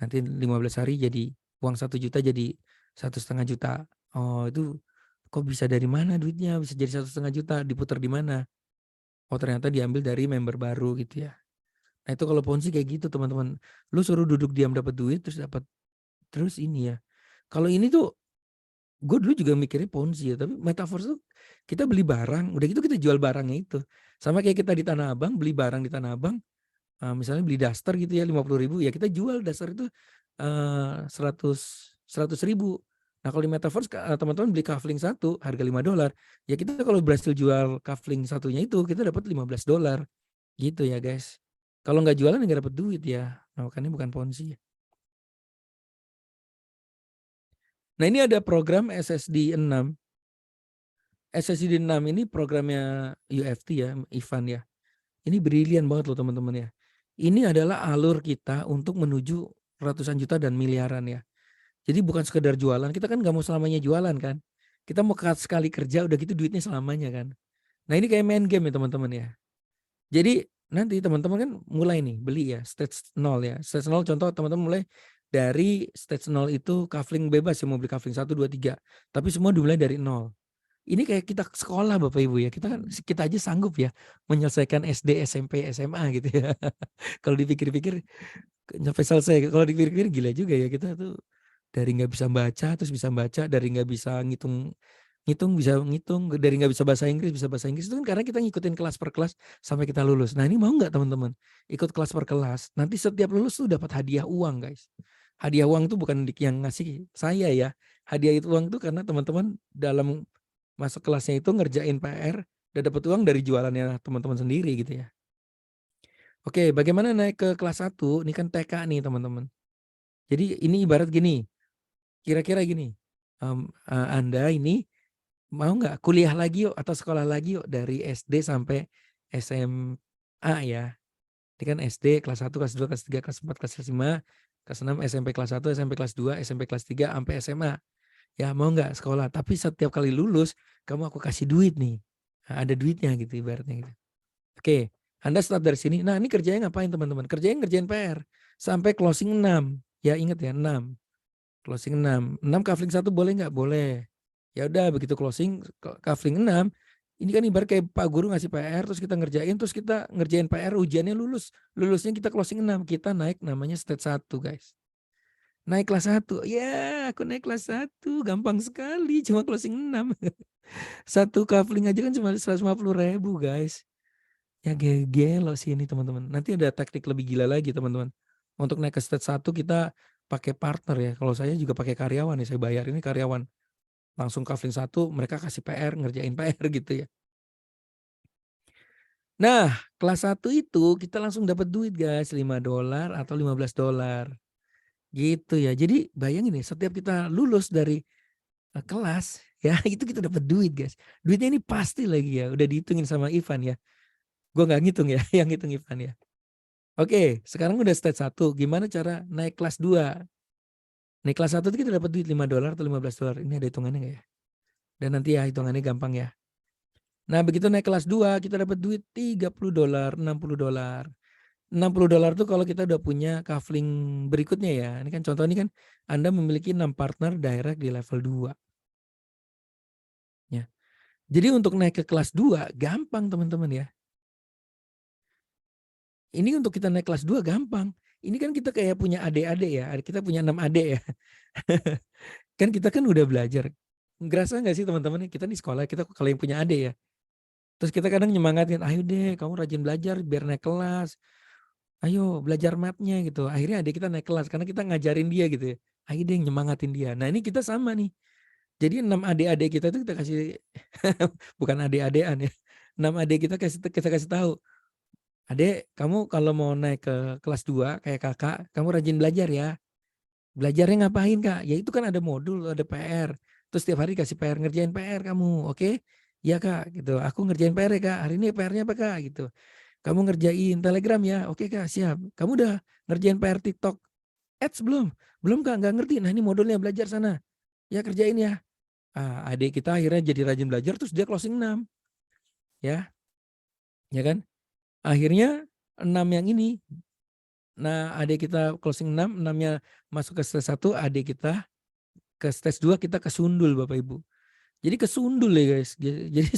Nanti 15 hari jadi uang 1 juta jadi 1,5 juta. Oh itu kok bisa dari mana duitnya? Bisa jadi 1,5 juta, diputar di mana? Oh ternyata diambil dari member baru gitu ya. Nah itu kalau Ponzi kayak gitu teman-teman. Lu suruh duduk diam dapat duit terus ini ya. Kalau ini tuh gue dulu juga mikirnya Ponzi ya, tapi metaverse tuh kita beli barang, udah gitu kita jual barangnya itu. Sama kayak kita di Tanah Abang beli barang di Tanah Abang, misalnya beli daster gitu ya 50.000 ya kita jual daster itu 100.000. Nah kalau di metaverse teman-teman beli kafling satu harga $5 ya kita kalau berhasil jual kafling satunya itu kita dapat $15 gitu ya guys. Kalau nggak jualan nggak dapat duit ya. Nah, makanya bukan Ponzi. Nah ini ada program SSD 6. SSD 6 ini programnya UFT ya, Ivan ya. Ini brilian banget loh teman-teman ya. Ini adalah alur kita untuk menuju ratusan juta dan miliaran ya. Jadi bukan sekedar jualan, kita kan nggak mau selamanya jualan kan. Kita mau sekali kerja udah gitu duitnya selamanya kan. Nah ini kayak main game ya teman-teman ya. Jadi nanti teman-teman kan mulai nih beli ya stage 0 ya. Stage 0 contoh teman-teman mulai dari stage 0 itu kafling bebas ya mau beli kafling 1, 2, 3. Tapi semua dimulai dari 0. Ini kayak kita sekolah Bapak Ibu ya. Kita aja sanggup ya menyelesaikan SD, SMP, SMA gitu ya. Kalau dipikir-pikir sampai selesai. Kalau dipikir-pikir gila juga ya kita tuh dari nggak bisa baca terus bisa baca, dari nggak bisa ngitung bisa ngitung, dari nggak bisa bahasa Inggris bisa bahasa Inggris itu kan karena kita ngikutin kelas per kelas sampai kita lulus. Nah ini mau nggak teman-teman ikut kelas per kelas? Nanti setiap lulus tuh dapat hadiah uang guys. Hadiah uang itu bukan yang ngasih saya ya. Hadiah itu uang itu karena teman-teman dalam masuk kelasnya itu ngerjain PR dan dapat uang dari jualannya teman-teman sendiri gitu ya. Oke, bagaimana naik ke kelas 1? Ini kan TK nih teman-teman. Jadi ini ibarat gini, kira-kira gini, Anda ini mau nggak kuliah lagi yuk atau sekolah lagi yuk dari SD sampai SMA ya. Ini kan SD kelas 1, kelas 2, kelas 3, kelas 4, kelas 5, kelas 6, SMP kelas 1, SMP kelas 2, SMP kelas 3, sampai SMA. Ya mau nggak sekolah, tapi setiap kali lulus kamu aku kasih duit nih. Nah, ada duitnya gitu ibaratnya gitu. Oke, Anda start dari sini. Nah, ini kerjanya ngapain teman-teman? Kerjanya ngerjain PR sampai closing 6. Ya ingat ya 6. Closing 6. 6 kafling 1 boleh nggak? Boleh. Ya udah begitu closing kafling 6. Ini kan ibarat kayak Pak Guru ngasih PR terus kita ngerjain terus kita ngerjain PR ujiannya lulus. Lulusnya kita closing 6. Kita naik namanya stage 1, guys. Naik kelas 1. Ya, aku naik kelas 1. Gampang sekali cuma closing 6. Satu kafling aja kan cuma 150.000, guys. Ya gelo sih ini teman-teman. Nanti ada teknik lebih gila lagi teman-teman. Untuk naik ke stage 1 kita pakai partner ya. Kalau saya juga pakai karyawan ya, saya bayar ini karyawan. Langsung kafling 1 mereka kasih PR, ngerjain PR gitu ya. Nah, kelas 1 itu kita langsung dapat duit guys, $5 atau $15. Gitu ya. Jadi bayangin nih setiap kita lulus dari kelas ya itu kita dapat duit guys. Duitnya ini pasti lagi ya, udah dihitungin sama Ivan ya. Gue nggak ngitung ya, yang ngitung Ivan ya. Oke, sekarang udah stage 1. Gimana cara naik kelas 2? Naik kelas 1 itu kita dapat duit $5 atau $15. Ini ada hitungannya nggak ya? Dan nanti ya hitungannya gampang ya. Nah, begitu naik kelas 2, kita dapat duit $30, $60. $60 tuh kalau kita udah punya kafling berikutnya ya. Ini kan contoh, ini kan Anda memiliki 6 partner direct di level 2. Ya. Jadi untuk naik ke kelas 2 gampang teman-teman ya. Ini untuk kita naik kelas 2 gampang. Ini kan kita kayak punya adik-adik ya. Kita punya 6 adik ya. Kan kita kan udah belajar. Ngerasa nggak sih teman-teman, kita di sekolah, kita kalau yang punya adik ya. Terus kita kadang nyemangatin, ayo deh kamu rajin belajar biar naik kelas. Ayo belajar mathnya gitu. Akhirnya adik kita naik kelas karena kita ngajarin dia gitu ya. Ayo deh nyemangatin dia. Nah ini kita sama nih. Jadi 6 adik-adik kita itu kita kasih, bukan adik-adikan ya. 6 adik kita kasih tahu. Adek, kamu kalau mau naik ke kelas 2 kayak kakak, kamu rajin belajar ya. Belajarnya ngapain kak? Ya itu kan ada modul, ada PR. Terus setiap hari kasih PR, ngerjain PR kamu, oke? Iya kak, gitu. Aku ngerjain PR ya kak. Hari ini PR-nya apa kak? Gitu. Kamu ngerjain Telegram ya, oke kak, siap. Kamu udah ngerjain PR TikTok Ads belum? Belum kak, nggak ngerti. Nah ini modulnya, belajar sana. Ya kerjain ya. Adik kita akhirnya jadi rajin belajar, terus dia closing 6. Ya, ya kan? Akhirnya 6 yang ini. Nah adik kita closing 6, 6-nya masuk ke stage 1, adik kita ke stage 2 kita kesundul Bapak Ibu. Jadi kesundul ya guys. Jadi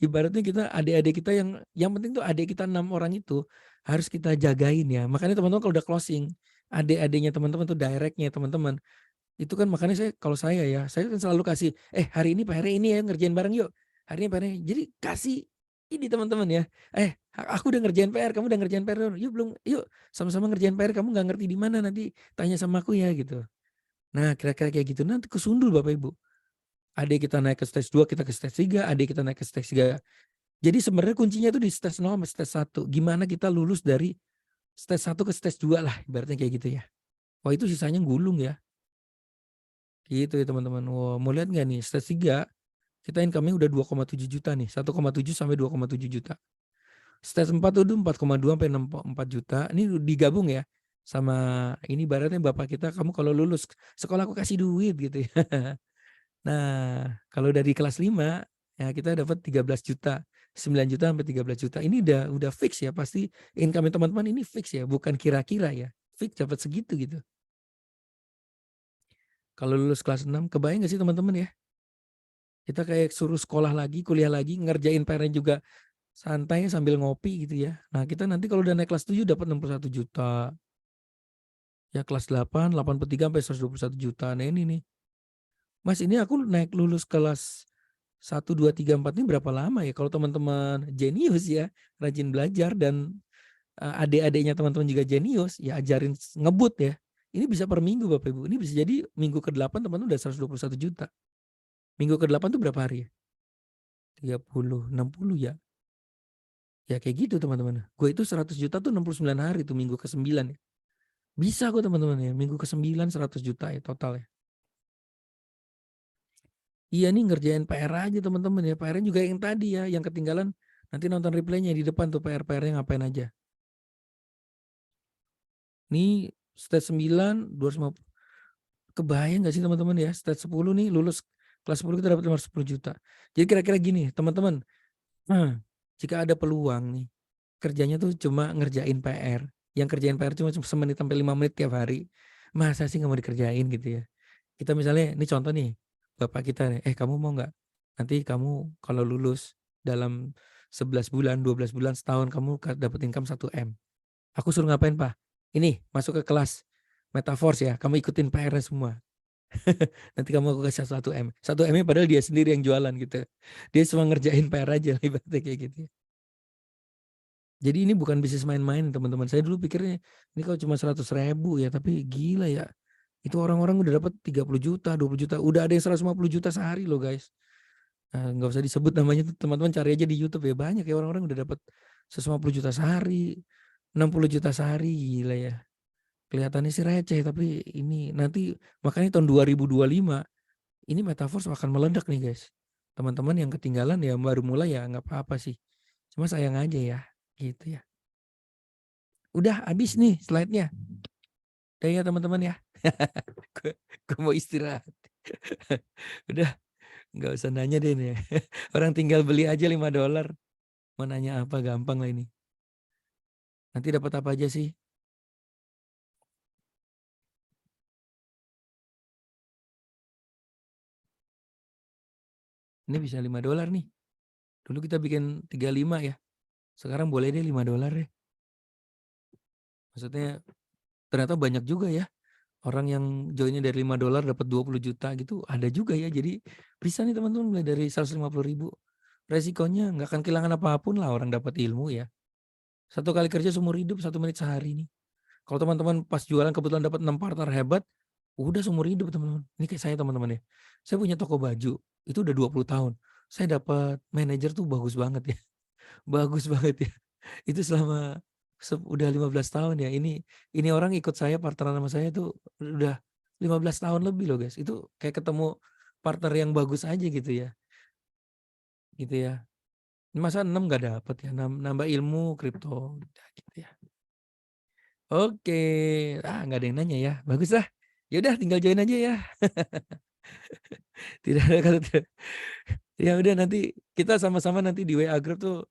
ibaratnya kita adik-adik kita yang penting tuh adik kita 6 orang itu harus kita jagain ya. Makanya teman-teman kalau udah closing, adik-adiknya teman-teman tuh directnya teman-teman. Itu kan makanya kalau saya ya, saya kan selalu kasih, hari ini PR ini ya ngerjain bareng yuk. Hari ini PR. Jadi kasih ini teman-teman ya. Aku udah ngerjain PR, kamu udah ngerjain PR. Yuk belum, yuk sama-sama ngerjain PR, kamu nggak ngerti di mana nanti tanya sama aku ya gitu. Nah, kira-kira kayak gitu nanti kesundul Bapak Ibu. Adik kita naik ke stage 2, kita ke stage 3, adik kita naik ke stage 3. Jadi sebenarnya kuncinya itu di stage 0 sama stage 1. Gimana kita lulus dari stage 1 ke stage 2 lah, ibaratnya kayak gitu ya. Wah itu sisanya gulung ya. Gitu ya teman-teman. Wah, mau lihat nggak nih stage 3, kita income-nya udah 2,7 juta nih. 1,7 sampai 2,7 juta. Stage 4 udah 4,2 sampai 4 juta. Ini digabung ya. Sama ini ibaratnya bapak kita, kamu kalau lulus sekolah aku kasih duit gitu ya. Nah, kalau dari kelas 5 ya kita dapat 13 juta, 9 juta sampai 13 juta. Ini udah fix ya, pasti income teman-teman ini fix ya, bukan kira-kira ya. Fix dapat segitu gitu. Kalau lulus kelas 6, kebayang gak sih teman-teman ya? Kita kayak suruh sekolah lagi, kuliah lagi, ngerjain PR-nya juga santai sambil ngopi gitu ya. Nah, kita nanti kalau udah naik kelas 7 dapat 61 juta. Ya kelas 8, 83 sampai 121 juta. Nah, ini nih. Mas, ini aku naik lulus kelas 1, 2, 3, 4 ini berapa lama ya? Kalau teman-teman jenius ya, rajin belajar dan adik-adiknya teman-teman juga jenius, ya ajarin ngebut ya. Ini bisa per minggu Bapak Ibu. Ini bisa jadi minggu ke-8 teman-teman udah 121 juta. Minggu ke-8 tuh berapa hari ya? 30, 60 ya. Ya kayak gitu teman-teman. Gue itu 100 juta tuh 69 hari tuh minggu ke-9 ya. Bisa kok teman-teman ya. Minggu ke-9 100 juta ya total ya. Iya nih ngerjain PR aja teman-teman ya. PR-nya juga yang tadi ya, yang ketinggalan. Nanti nonton replaynya di depan tuh PR-nya ngapain aja. Nih stage 9 250. Kebayang gak sih teman-teman ya, stage 10 nih lulus kelas 10 kita dapat 510 juta. Jadi kira-kira gini teman-teman, jika ada peluang nih, kerjanya tuh cuma ngerjain PR. Yang kerjain PR cuma semenit sampai 5 menit tiap hari. Masa sih nggak mau dikerjain gitu ya. Kita misalnya, ini contoh nih, bapak kita nih, kamu mau nggak? Nanti kamu kalau lulus dalam 11 bulan, 12 bulan, setahun kamu dapat income 1 M. Aku suruh ngapain Pak? Ini masuk ke kelas Metaforce ya, kamu ikutin PR-nya semua. Nanti kamu aku kasih 1 M. 1 M-nya padahal dia sendiri yang jualan gitu. Dia cuma ngerjain PR aja ibaratnya kayak gitu. Jadi ini bukan bisnis main-main teman-teman. Saya dulu pikirnya ini kalau cuma 100.000 ya, tapi gila ya. Itu orang-orang udah dapat 30 juta, 20 juta. Udah ada yang 150 juta sehari loh guys. Nah, nggak usah disebut namanya, teman-teman cari aja di YouTube ya. Banyak ya orang-orang udah dapat 150 juta sehari, 60 juta sehari, gila ya. Kelihatannya sih receh, tapi ini nanti makanya tahun 2025 ini Metaverse akan meledak nih guys. Teman-teman yang ketinggalan ya baru mulai ya nggak apa-apa sih. Cuma sayang aja ya Gitu ya. Udah habis nih slide-nya. Udah ya teman-teman ya. Gue mau istirahat. Udah, nggak usah nanya deh nih. Orang tinggal beli aja $5. Mau nanya apa, gampang lah ini. Nanti dapat apa aja sih? Ini bisa $5 nih. Dulu kita bikin 35 ya. Sekarang boleh deh $5 ya. Maksudnya ternyata banyak juga ya. Orang yang joinnya dari $5 dapat 20 juta gitu ada juga ya. Jadi bisa nih teman-teman mulai dari 150.000. Resikonya nggak akan kehilangan apapun lah orang dapat ilmu ya. 1 kali kerja seumur hidup, 1 menit sehari nih. Kalau teman-teman pas jualan kebetulan dapat 6 partner hebat, udah seumur hidup teman-teman. Ini kayak saya teman-teman ya. Saya punya toko baju, itu udah 20 tahun. Saya dapat manajer tuh bagus banget ya. Bagus banget ya. Itu selama udah 15 tahun ya. Ini orang ikut saya partneran sama saya tuh udah 15 tahun lebih loh guys. Itu kayak ketemu partner yang bagus aja gitu ya. Gitu ya. Masa 6 nggak dapat ya, nambah ilmu kripto gitu ya. Oke, nggak ada yang nanya ya, bagus lah. Ya udah tinggal join aja ya. Tidak ada kata tidak. Ya udah nanti kita sama-sama nanti di WA group tuh,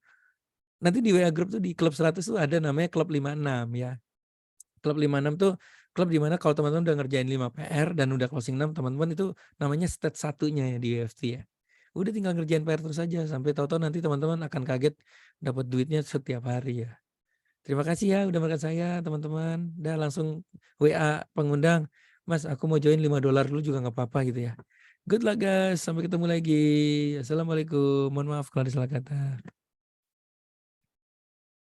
nanti di WA group tuh di klub 100 tuh ada namanya klub 56 ya. Klub 56 tuh klub di mana kalau teman-teman udah ngerjain 5 PR dan udah closing 6 teman-teman itu namanya stage 1-nya ya di UFC ya. Udah tinggal ngerjain PR terus aja sampai tahu-tahu nanti teman-teman akan kaget dapat duitnya setiap hari ya. Terima kasih ya udah makan saya teman-teman. Udah langsung WA pengundang, "Mas aku mau join $5 dulu juga nggak apa-apa," gitu ya. Good luck guys, sampai ketemu lagi. Assalamualaikum, mohon maaf kalau ada salah kata.